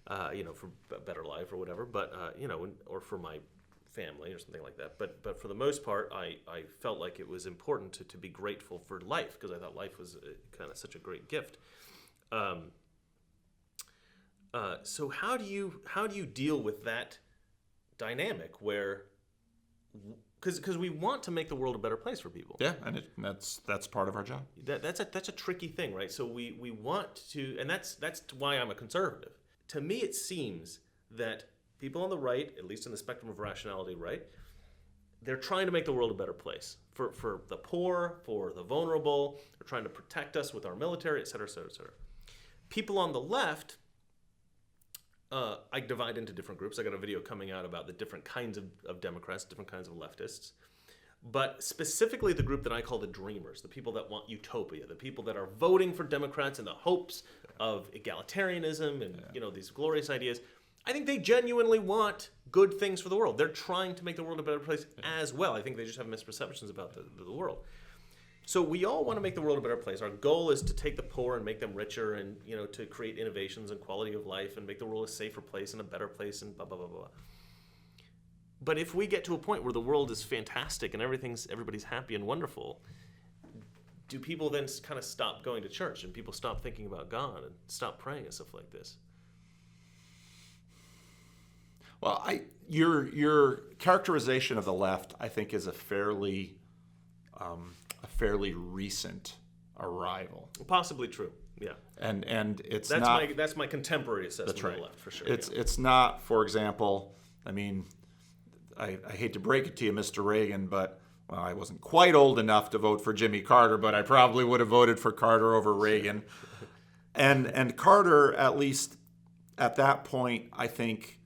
for a better life or whatever. But or for my family or something like that. But for the most part, I felt like it was important to be grateful for life because I thought life was kind of such a great gift. So how do you deal with that dynamic where, because we want to make the world a better place for people.
Yeah, and that's part of our job.
That's a tricky thing, right? So we want to, and that's why I'm a conservative. To me, it seems that people on the right, at least in the spectrum of rationality, right, they're trying to make the world a better place for the poor, for the vulnerable. They're trying to protect us with our military, et cetera, et cetera, et cetera. People on the left, I divide into different groups. I got a video coming out about the different kinds of Democrats, different kinds of leftists. But specifically the group that I call the dreamers, the people that want utopia, the people that are voting for Democrats in the hopes of egalitarianism and these glorious ideas. I think they genuinely want good things for the world. They're trying to make the world a better place as well. I think they just have misperceptions about the world. So we all want to make the world a better place. Our goal is to take the poor and make them richer and, to create innovations and quality of life and make the world a safer place and a better place and blah, blah, blah, blah. But if we get to a point where the world is fantastic and everybody's happy and wonderful, do people then kind of stop going to church and people stop thinking about God and stop praying and stuff like this?
Well, your characterization of the left, I think, is a fairly recent arrival.
Possibly true. Yeah.
And it's
that's my contemporary assessment of the left for sure.
It's not, for example, I mean, I hate to break it to you, Mr. Reagan, but I wasn't quite old enough to vote for Jimmy Carter, but I probably would have voted for Carter over Reagan. And Carter, at least at that point, I think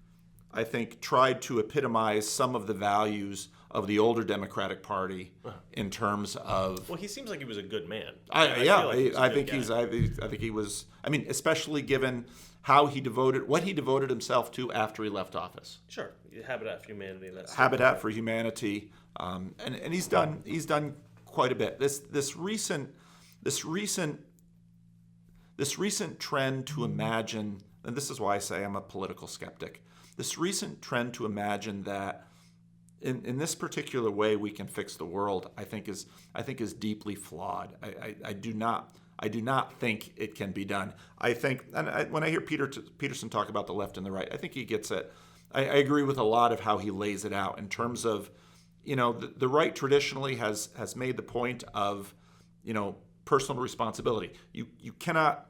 tried to epitomize some of the values of the older Democratic Party in terms of.
Well, he seems like he was a good man.
I think he was. I mean, especially given how what he devoted himself to after he left office.
Sure, Habitat for Humanity.
Habitat for Humanity, and he's done quite a bit. This recent trend to imagine, and this is why I say I'm a political skeptic. This recent trend to imagine that in this particular way we can fix the world, I think is deeply flawed. I do not think it can be done. I think, when I hear Peterson talk about the left and the right, I think he gets it. I agree with a lot of how he lays it out in terms of, the right traditionally has made the point of, personal responsibility. You cannot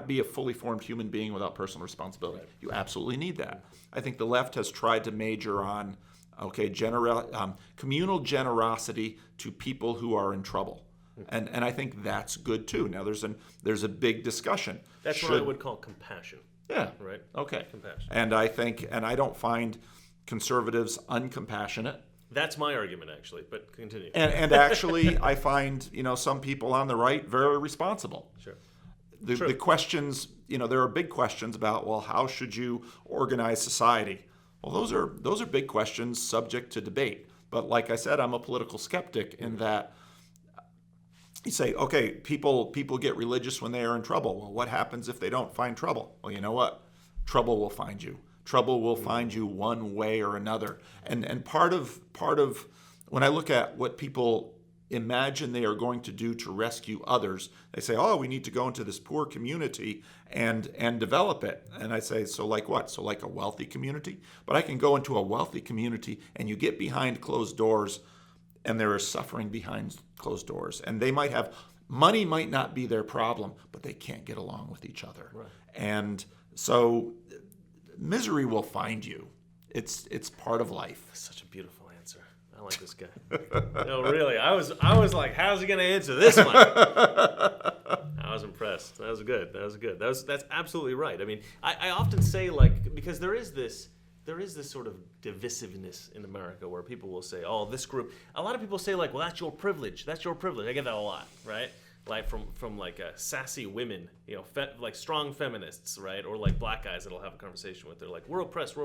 be a fully formed human being without personal responsibility. Right. You absolutely need that. I think the left has tried to major on, communal generosity to people who are in trouble. And I think that's good too. Now there's a big discussion.
That's what I would call compassion.
Yeah.
Right.
Okay.
Compassion.
And I don't find conservatives uncompassionate.
That's my argument, actually. But continue.
And actually, I find some people on the right very responsible.
Sure.
The questions, there are big questions about, well, how should you organize society? Well, those are big questions subject to debate. But like I said, I'm a political skeptic in that you say, okay, people get religious when they are in trouble. Well, what happens if they don't find trouble? Well, you know what? Trouble will find you. Trouble will find you one way or another. And part of when I look at what people imagine they are going to do to rescue others, they say, oh, we need to go into this poor community and develop it. And I say, so like what? So like a wealthy community? But I can go into a wealthy community and you get behind closed doors and there is suffering behind closed doors. And they might have money might not be their problem, but they can't get along with each other.
Right.
And so misery will find you. It's part of life.
Such a beautiful answer. I like this guy. No, really. I was like, how's he going to answer this one? I was impressed. That was good. That's absolutely right. I mean, I often say, like, because there is this sort of divisiveness in America where people will say, oh, this group. A lot of people say, like, well, that's your privilege. That's your privilege. I get that a lot, right? Like from like sassy women, you know, like strong feminists, right? Or like black guys that'll have a conversation with. They're like, we're oppressed.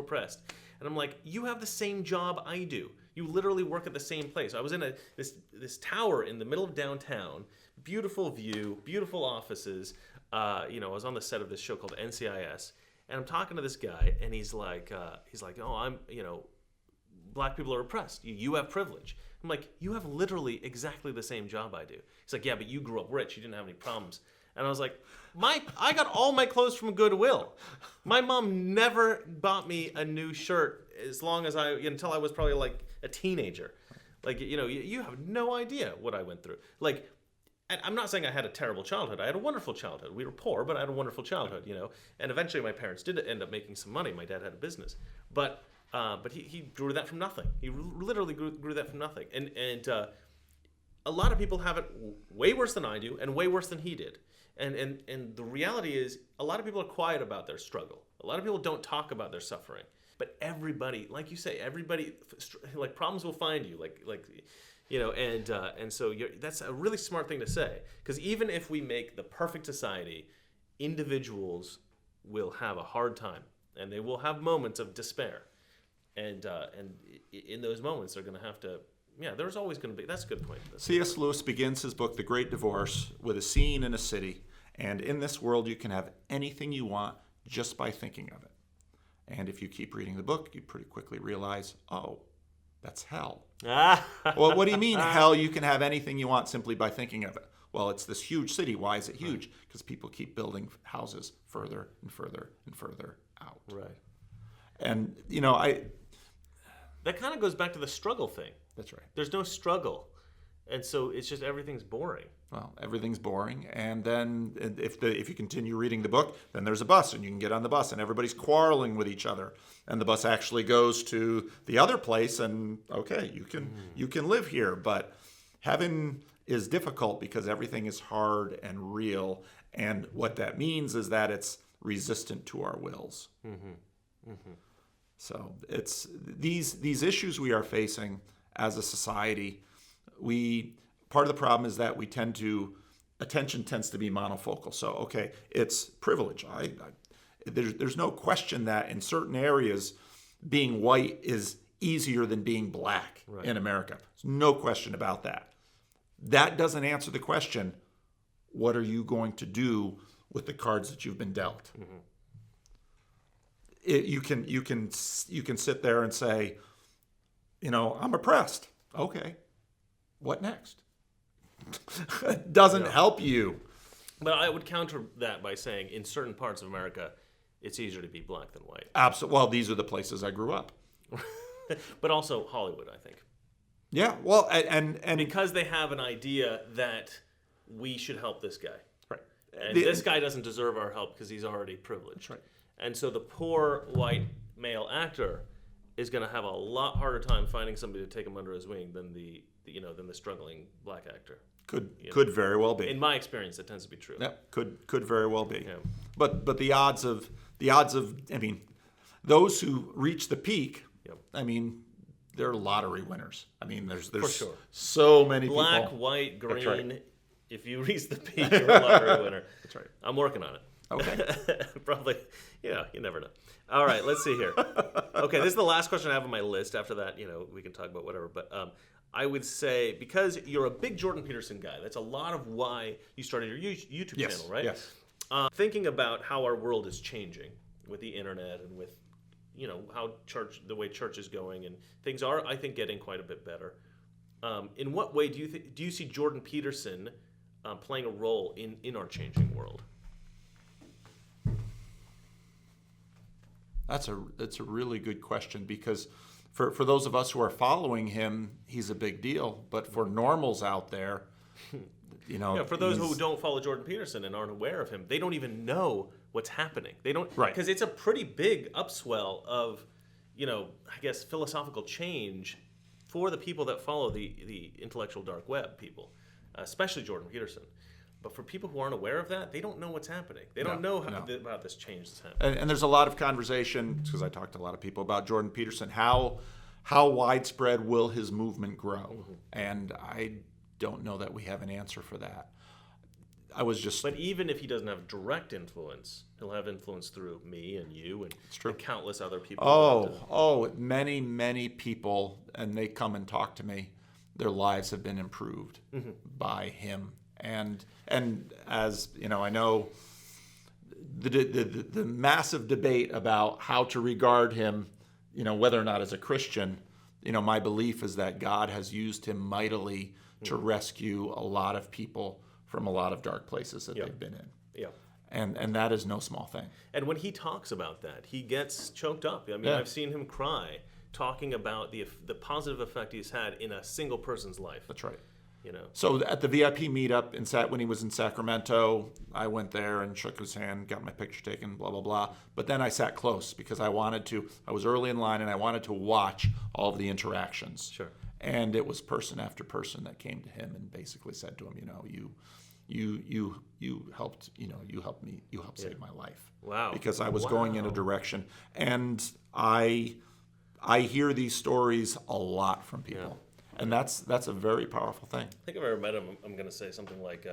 And I'm like, you have the same job I do. You literally work at the same place. I was in this tower in the middle of downtown, beautiful view, beautiful offices. I was on the set of this show called NCIS, and I'm talking to this guy, and he's like, oh, black people are oppressed. You have privilege. I'm like, you have literally exactly the same job I do. He's like, yeah, but you grew up rich. You didn't have any problems. And I was like, I got all my clothes from Goodwill. My mom never bought me a new shirt until I was probably like a teenager. Like, you have no idea what I went through. Like, and I'm not saying I had a terrible childhood. I had a wonderful childhood. We were poor, but I had a wonderful childhood, And eventually my parents did end up making some money. My dad had a business. But he grew that from nothing. He literally grew that from nothing. And a lot of people have it way worse than I do and way worse than he did. And the reality is a lot of people are quiet about their struggle. A lot of people don't talk about their suffering. But everybody, like you say, like problems will find you. And so that's a really smart thing to say. Because even if we make the perfect society, individuals will have a hard time. And they will have moments of despair. And in those moments, they're going to have to, there's always going to be, that's a good point.
C.S. Lewis begins his book, The Great Divorce, with a scene in a city. And in this world, you can have anything you want just by thinking of it. And if you keep reading the book, you pretty quickly realize, oh, that's hell. Well, what do you mean, hell? You can have anything you want simply by thinking of it. Well, it's this huge city. Why is it huge? Because people keep building houses further and further and further out.
Right.
And,
that kind of goes back to the struggle thing.
That's right.
There's no struggle. And so it's just everything's boring.
Well, everything's boring. And then if you continue reading the book, then there's a bus and you can get on the bus and everybody's quarreling with each other. And the bus actually goes to the other place and, okay, you can live here. But heaven is difficult because everything is hard and real. And what that means is that it's resistant to our wills. Mm-hmm. Mm-hmm. So it's these issues we are facing as a society. Part of the problem is that attention tends to be monofocal. So okay, it's privilege. There's no question that in certain areas, being white is easier than being black in America. There's no question about that. That doesn't answer the question: what are you going to do with the cards that you've been dealt? Mm-hmm. You can sit there and say, I'm oppressed. Okay, what next? It doesn't help you.
But I would counter that by saying in certain parts of America, it's easier to be black than white.
Absolutely. Well, these are the places I grew up.
But also Hollywood, I think.
Yeah. Well, and
because they have an idea that we should help this guy.
Right.
And this guy doesn't deserve our help because he's already privileged.
That's right.
And so the poor white male actor is going to have a lot harder time finding somebody to take him under his wing than the struggling black actor.
Could very well be.
In my experience, that tends to be true.
Yeah, could very well be.
Yeah.
But the odds of those who reach the peak, they're lottery winners. There's
For sure.
So many
black,
people.
white, green.
That's right.
If you reach the peak, you're a lottery winner.
That's right.
I'm working on it.
Okay.
Probably. You never know. All right, let's see here. Okay, this is the last question I have on my list. After that, we can talk about whatever. But I would say, because you're a big Jordan Peterson guy, that's a lot of why you started your YouTube channel, right?
Yes.
Thinking about how our world is changing with the internet and with, how the way church is going, and things are, I think, getting quite a bit better. In what way do you see Jordan Peterson playing a role in our changing world?
That's a really good question, because for those of us who are following him, he's a big deal. But for normals out there,
For those who don't follow Jordan Peterson and aren't aware of him, they don't even know what's happening. They don't,
Right.
because it's a pretty big upswell of, I guess, philosophical change for the people that follow the intellectual dark web people, especially Jordan Peterson. But for people who aren't aware of that, they don't know what's happening. They don't know about this change that's happening.
And there's a lot of conversation, because I talked to a lot of people about Jordan Peterson, how widespread will his movement grow?
Mm-hmm.
And I don't know that we have an answer for that.
But even if he doesn't have direct influence, he'll have influence through me and you and countless other people.
Many, many people, and they come and talk to me, their lives have been improved by him. And as I know the massive debate about how to regard him, whether or not as a Christian, my belief is that God has used him mightily to rescue a lot of people from a lot of dark places that they've been in.
Yeah.
And that is no small thing.
And when he talks about that, he gets choked up. I mean, I've seen him cry talking about the positive effect he's had in a single person's life.
That's right.
So
at the VIP meetup when he was in Sacramento, I went there and shook his hand, got my picture taken, blah, blah, blah. But then I sat close because I was early in line and I wanted to watch all of the interactions.
Sure.
And it was person after person that came to him and basically said to him, you helped save my life.
Wow.
Because I was going in a direction. And I hear these stories a lot from people.
Yeah.
And that's a very powerful thing.
I think if I ever met him, I'm going to say something like,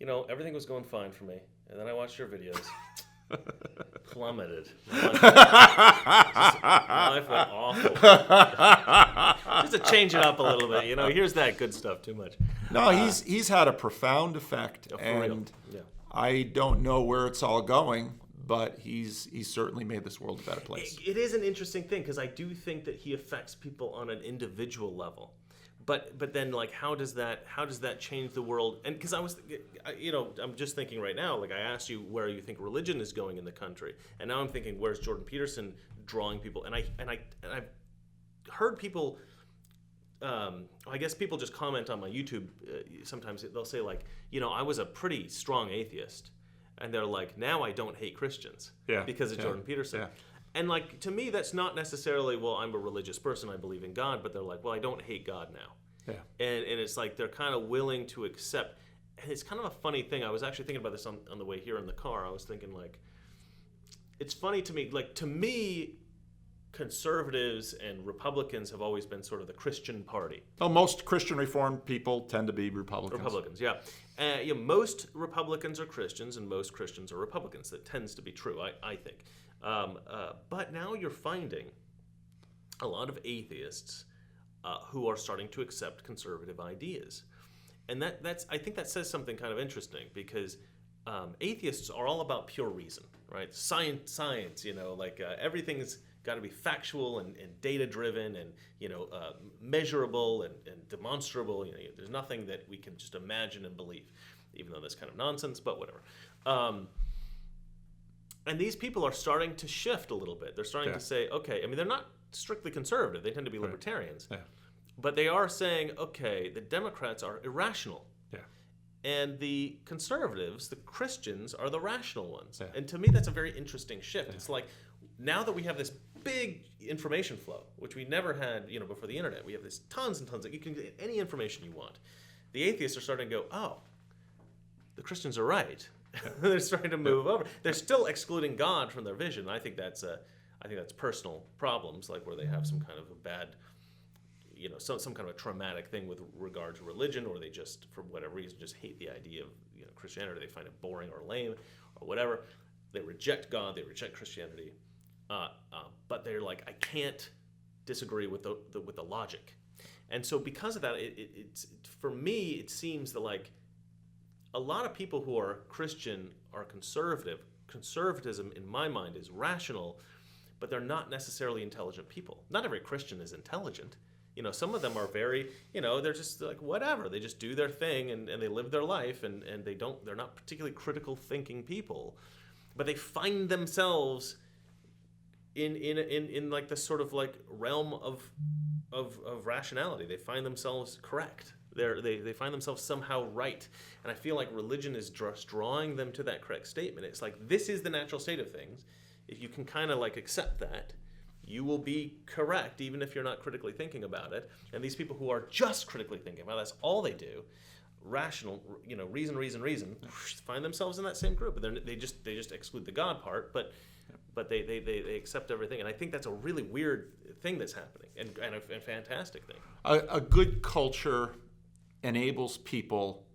everything was going fine for me. And then I watched your videos. Plummeted. Life went awful. Just to change it up a little bit. Here's that good stuff too much.
No, he's had a profound effect. And I don't know where it's all going, but he's certainly made this world a better place.
It is an interesting thing because I do think that he affects people on an individual level. But then, like, how does that change the world? And because I'm just thinking right now, like I asked you where you think religion is going in the country, and now I'm thinking where's Jordan Peterson drawing people? And I've heard people. I guess people just comment on my YouTube. Sometimes they'll say like, I was a pretty strong atheist, and they're like, now I don't hate Christians because of Jordan Peterson. Yeah. And like to me, that's not necessarily, well, I'm a religious person, I believe in God, but they're like, well, I don't hate God now.
Yeah.
And it's like they're kind of willing to accept. And it's kind of a funny thing. I was actually thinking about this on the way here in the car. I was thinking like, it's funny to me. Like to me, conservatives and Republicans have always been sort of the Christian party.
Well, most Christian Reformed people tend to be Republicans.
Yeah. Most Republicans are Christians and most Christians are Republicans. That tends to be true, I think. But now you're finding a lot of atheists who are starting to accept conservative ideas. And I think that says something kind of interesting because atheists are all about pure reason, right? Science, everything's got to be factual and data-driven and, measurable and demonstrable. There's nothing that we can just imagine and believe, even though that's kind of nonsense, but whatever. And these people are starting to shift a little bit. They're starting to say, okay, they're not strictly conservative. They tend to be libertarians. Yeah. But they are saying, okay, the Democrats are irrational. Yeah. And the conservatives, the Christians, are the rational ones. Yeah. And to me, that's a very interesting shift. Yeah. It's like, now that we have this big information flow, which we never had, before the internet, we have this tons and tons of, you can get any information you want. The atheists are starting to go, oh, the Christians are right. They're starting to move over. They're still excluding God from their vision. I think that's personal problems, like where they have some kind of a bad, some kind of a traumatic thing with regard to religion, or they just, for whatever reason, just hate the idea of Christianity. They find it boring or lame or whatever. They reject God. They reject Christianity. But they're like, I can't disagree with the logic. And so because of that, it's for me, it seems that like, a lot of people who are Christian are conservative. Conservatism, in my mind, is rational, but they're not necessarily intelligent people. Not every Christian is intelligent. Some of them are very, they're just like whatever. They just do their thing and they live their life and they're not particularly critical thinking people, but they find themselves in like this sort of like realm of rationality. They find themselves correct. They find themselves somehow right. And I feel like religion is just drawing them to that correct statement. It's like, this is the natural state of things. If you can kind of like accept that, you will be correct, even if you're not critically thinking about it. And these people who are just critically thinking about it, that's all they do, rational, reason, find themselves in that same group. But they just exclude the God part, but they accept everything. And I think that's a really weird thing that's happening, and a fantastic thing.
A good culture enables people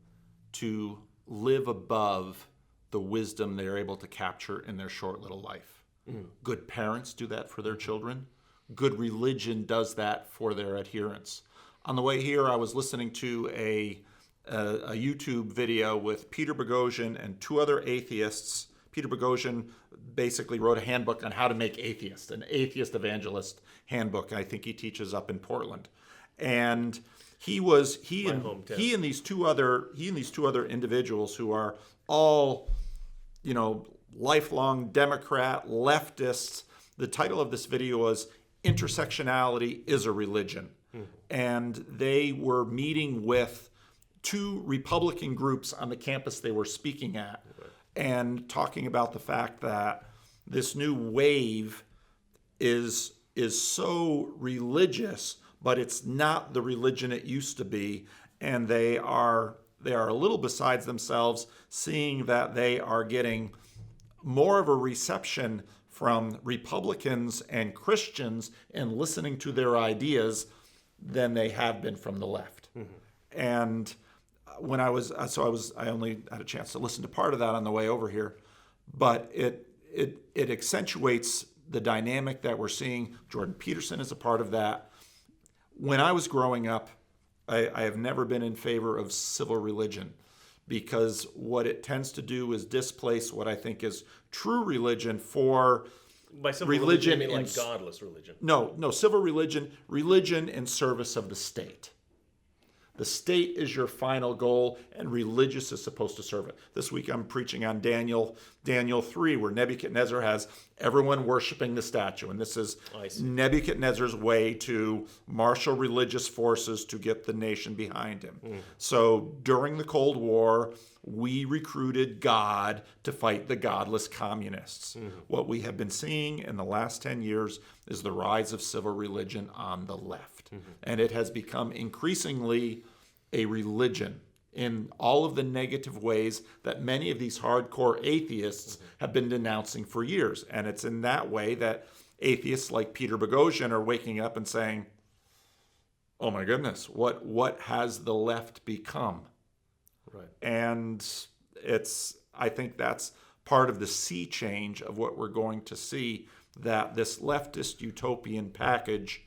to live above the wisdom they're able to capture in their short little life. Good parents do that for their children. Good religion does that for their adherents. On the way here, I was listening to a YouTube video with Peter Boghossian and two other atheists. Peter Boghossian basically wrote a handbook on how to make atheists, an atheist evangelist handbook. I think he teaches up in Portland. And he and these two other individuals who are all, lifelong Democrat, leftists. The title of this video was Intersectionality is a Religion. And they were meeting with two Republican groups on the campus they were speaking at, and talking about the fact that this new wave is so religious, but it's not the religion it used to be. And they are a little besides themselves, seeing that they are getting more of a reception from Republicans and Christians and listening to their ideas than they have been from the left. And when I only had a chance to listen to part of that on the way over here, but it accentuates the dynamic that we're seeing. Jordan Peterson is a part of that. When I was growing up, I have never been in favor of civil religion, because what it tends to do is displace what I think is true religion for
by civil religion, you mean like godless religion?
No, civil religion in service of the state. The state is your final goal, and religious is supposed to serve it. This week I'm preaching on Daniel 3, where Nebuchadnezzar has everyone worshiping the statue. And this is Nebuchadnezzar's way to marshal religious forces to get the nation behind him. So during the Cold War, we recruited God to fight the godless communists. What we have been seeing in the last 10 years is the rise of civil religion on the left. And it has become increasingly a religion in all of the negative ways that many of these hardcore atheists have been denouncing for years. And it's in that way that atheists like Peter Boghossian are waking up and saying, oh my goodness, what has the left become?
Right. And
I think that's part of the sea change of what we're going to see, that this leftist utopian package,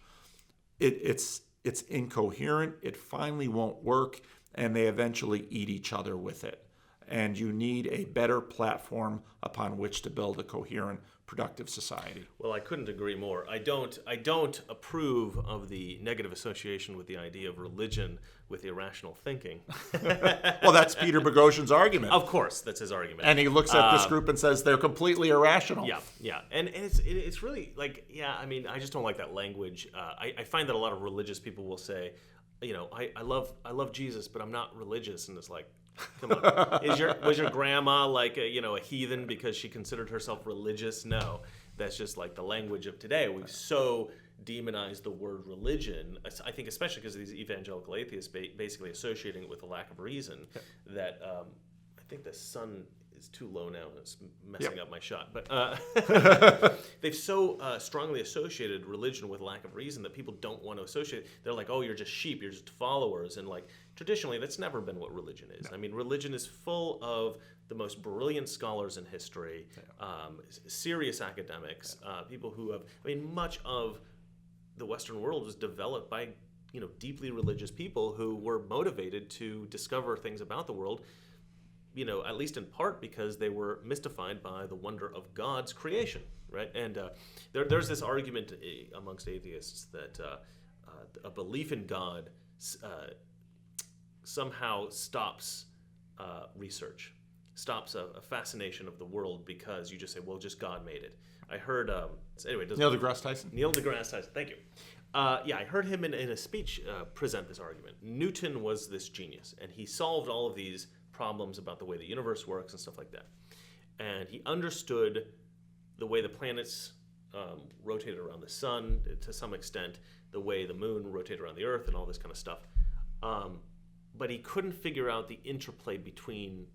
it's incoherent, it finally won't work, and they eventually eat each other with it. And you need a better platform upon which to build a coherent, productive society.
Well, I couldn't agree more. I don't approve of the negative association with the idea of religion with irrational thinking.
Well, that's Peter Boghossian's argument.
Of course, that's his argument.
And he looks at this group and says they're completely irrational.
Yeah. And it's really like, I mean, I just don't like that language. I find that a lot of religious people will say, I love Jesus, but I'm not religious. And it's like, come on. Was your grandma like a heathen because she considered herself religious? No, that's just like the language of today. We've so demonized the word religion. I think especially because of these evangelical atheists basically associating it with a lack of reason. That I think the sun is too low now and it's messing up my shot. But they've so strongly associated religion with lack of reason that people don't want to associate. They're like, oh, you're just sheep, you're just followers. And like traditionally, that's never been what religion is. No. I mean, religion is full of the most brilliant scholars in history, serious academics, people who have, much of the Western world was developed by deeply religious people who were motivated to discover things about the world, at least in part because they were mystified by the wonder of God's creation, right? And there's this argument amongst atheists that a belief in God somehow stops research, stops a fascination of the world because you just say, well, just God made it. I heard, anyway,
Neil deGrasse Tyson.
Neil deGrasse Tyson, thank you. I heard him in a speech present this argument. Newton was this genius, and he solved all of these problems about the way the universe works and stuff like that. And he understood the way the planets rotated around the sun to some extent, the way the moon rotated around the earth and all this kind of stuff. But he couldn't figure out the interplay between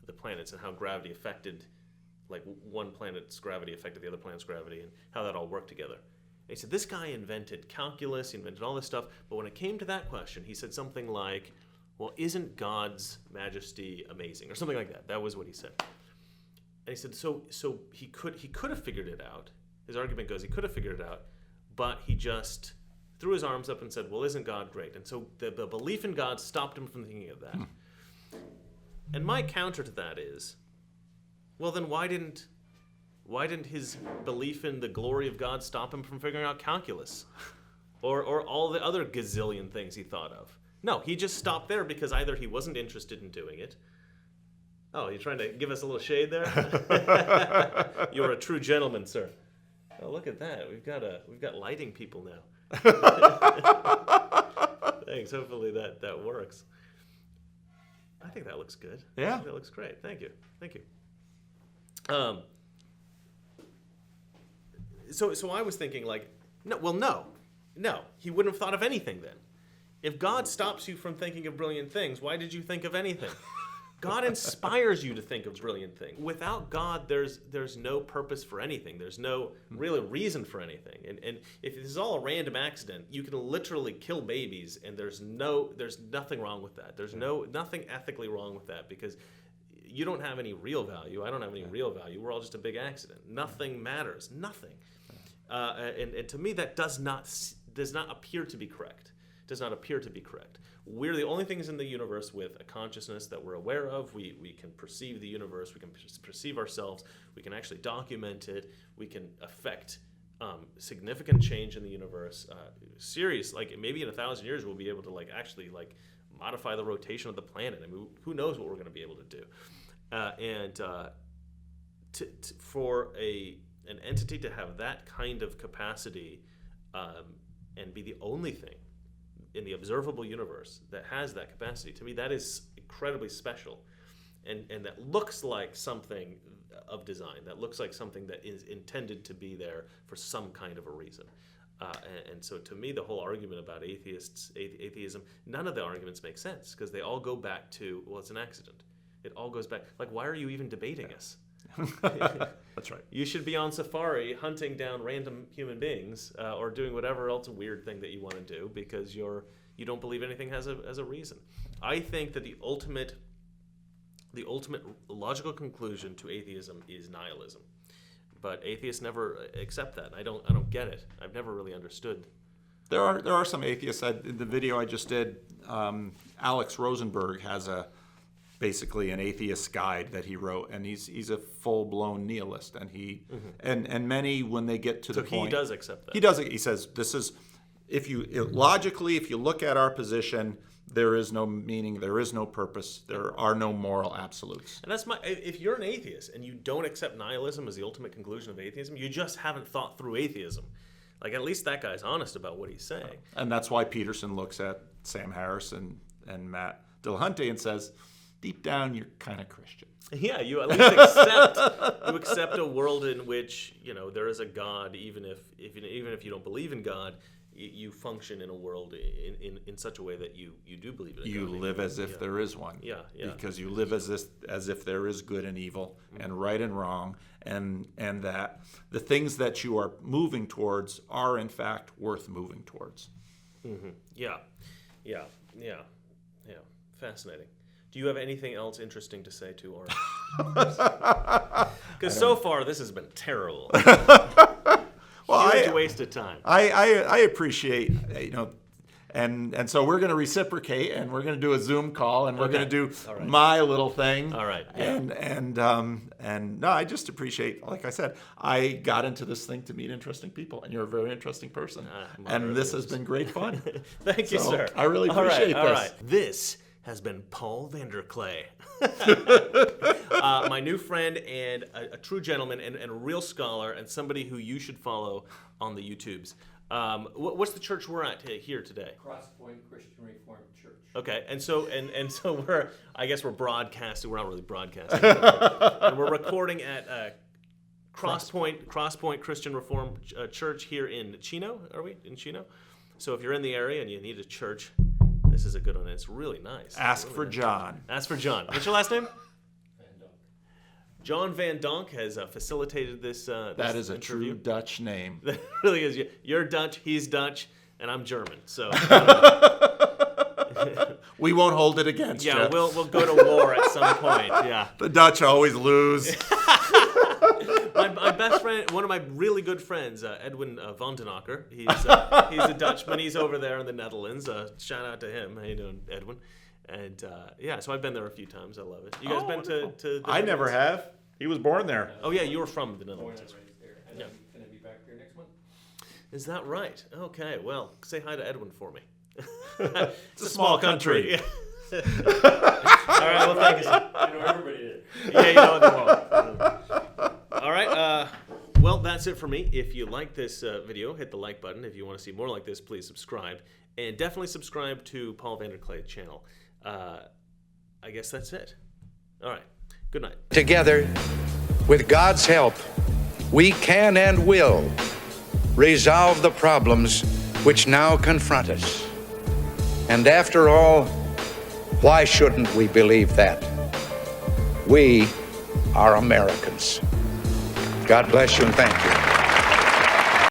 the planets and how gravity affected, like one planet's gravity affected the other planet's gravity and how that all worked together. And he said, this guy invented calculus, he invented all this stuff, but when it came to that question, he said something like, well, isn't God's majesty amazing? Or something like that. That was what he said. And he said, so he could have figured it out. His argument goes, he could have figured it out, but he just threw his arms up and said, well, isn't God great? And so the belief in God stopped him from thinking of that. And my counter to that is, well, then why didn't his belief in the glory of God stop him from figuring out calculus? Or all the other gazillion things he thought of? No, he just stopped there because either he wasn't interested in doing it. Oh, you're trying to give us a little shade there? You're a true gentleman, sir. Oh, look at that. We've got lighting people now. Thanks. Hopefully that works. I think that looks good.
Yeah.
That looks great. Thank you. So I was thinking like, no. He wouldn't have thought of anything then. If God stops you from thinking of brilliant things, why did you think of anything? God inspires you to think of brilliant things. Without God, there's no purpose for anything. There's no real reason for anything. And if this is all a random accident, you can literally kill babies, and there's nothing wrong with that. There's nothing ethically wrong with that because you don't have any real value. I don't have any real value. We're all just a big accident. Nothing matters. Nothing. And to me, that does not appear to be correct. Does not appear to be correct. We're the only things in the universe with a consciousness that we're aware of. We can perceive the universe. We can perceive ourselves. We can actually document it. We can affect significant change in the universe. Serious, like maybe in 1,000 years we'll be able to actually modify the rotation of the planet. I mean, who knows what we're going to be able to do? For an entity to have that kind of capacity and be the only thing in the observable universe that has that capacity, to me that is incredibly special, and that looks like something of design, that looks like something that is intended to be there for some kind of a reason. And so to me the whole argument about atheism, none of the arguments make sense because they all go back to, well, it's an accident. It all goes back, why are you even debating us?
That's right.
You should be on safari hunting down random human beings or doing whatever else weird thing that you want to do because you don't believe anything has a reason. I think that the ultimate logical conclusion to atheism is nihilism, but atheists never accept that. I don't get it. I've never really understood.
There are some atheists. In the video I just did, Alex Rosenberg has basically an atheist guide that he wrote, and he's a full-blown nihilist, and and many, when they get to the point,
he does accept that.
He does. He says this is, if you look at our position, there is no meaning, there is no purpose, there are no moral absolutes.
And that's if you're an atheist and you don't accept nihilism as the ultimate conclusion of atheism, you just haven't thought through atheism. At least that guy's honest about what he's saying. And
that's why Peterson looks at Sam Harris and Matt Dillahunty and says, deep down, you're kind of Christian.
Yeah, you at least accept a world in which there is a God, even if you don't believe in God, you function in a world in such a way that you do believe in God.
You live as if there is one.
Yeah.
Because you live as if there is good and evil and right and wrong, and that the things that you are moving towards are in fact worth moving towards.
Mm-hmm. Yeah. Fascinating. Do you have anything else interesting to say to our Because so far this has been terrible.
Well,
huge waste of time.
I appreciate, and so we're going to reciprocate, and we're going to do a Zoom call, and we're going to do my little thing.
All right. Yeah.
And no, I just appreciate, like I said, I got into this thing to meet interesting people, and you're a very interesting person, and this has been great fun.
Thank you, sir.
I really appreciate this.
All right. This has been Paul Vanderklay. my new friend and a true gentleman and a real scholar and somebody who you should follow on the YouTubes. What's the church we're at here today?
Crosspoint Christian Reformed Church.
Okay, and so we're broadcasting. We're not really broadcasting, and we're recording at Crosspoint Christian Reformed Church here in Chino. Are we in Chino? So if you're in the area and you need a church, this is a good one. It's really nice.
Ask
really
for
nice.
John.
Ask for John. What's your last name?
Van Donk.
John Van Donk has facilitated this.
That is a
interview.
true Dutch name.
That really is. You're Dutch, he's Dutch, and I'm German. So
We won't hold it against you.
yeah, we'll go to war at some point. Yeah.
The Dutch always lose.
My best friend, one of my really good friends, Edwin Vanderklay. He's a Dutchman. He's over there in the Netherlands. Shout out to him. How you doing, Edwin? And so I've been there a few times. I love it. You guys been to the
I never
Netherlands?
have. He was born there.
Oh yeah, you were from the
Born
Netherlands.
and raised there. And
Yeah.
I'm going to be back there next month.
Is that right? Okay. Well, say hi to Edwin for me.
It's a small country.
Yeah. All right. Well, thank you. Sir.
I know everybody did.
Yeah, you know them all. All right. Well, that's it for me. If you like this video, hit the like button. If you want to see more like this, please subscribe. And definitely subscribe to Paul Vanderklay's channel. I guess that's it. All right. Good night.
Together, with God's help, we can and will resolve the problems which now confront us. And after all, why shouldn't we believe that? We are Americans. God bless you and thank you.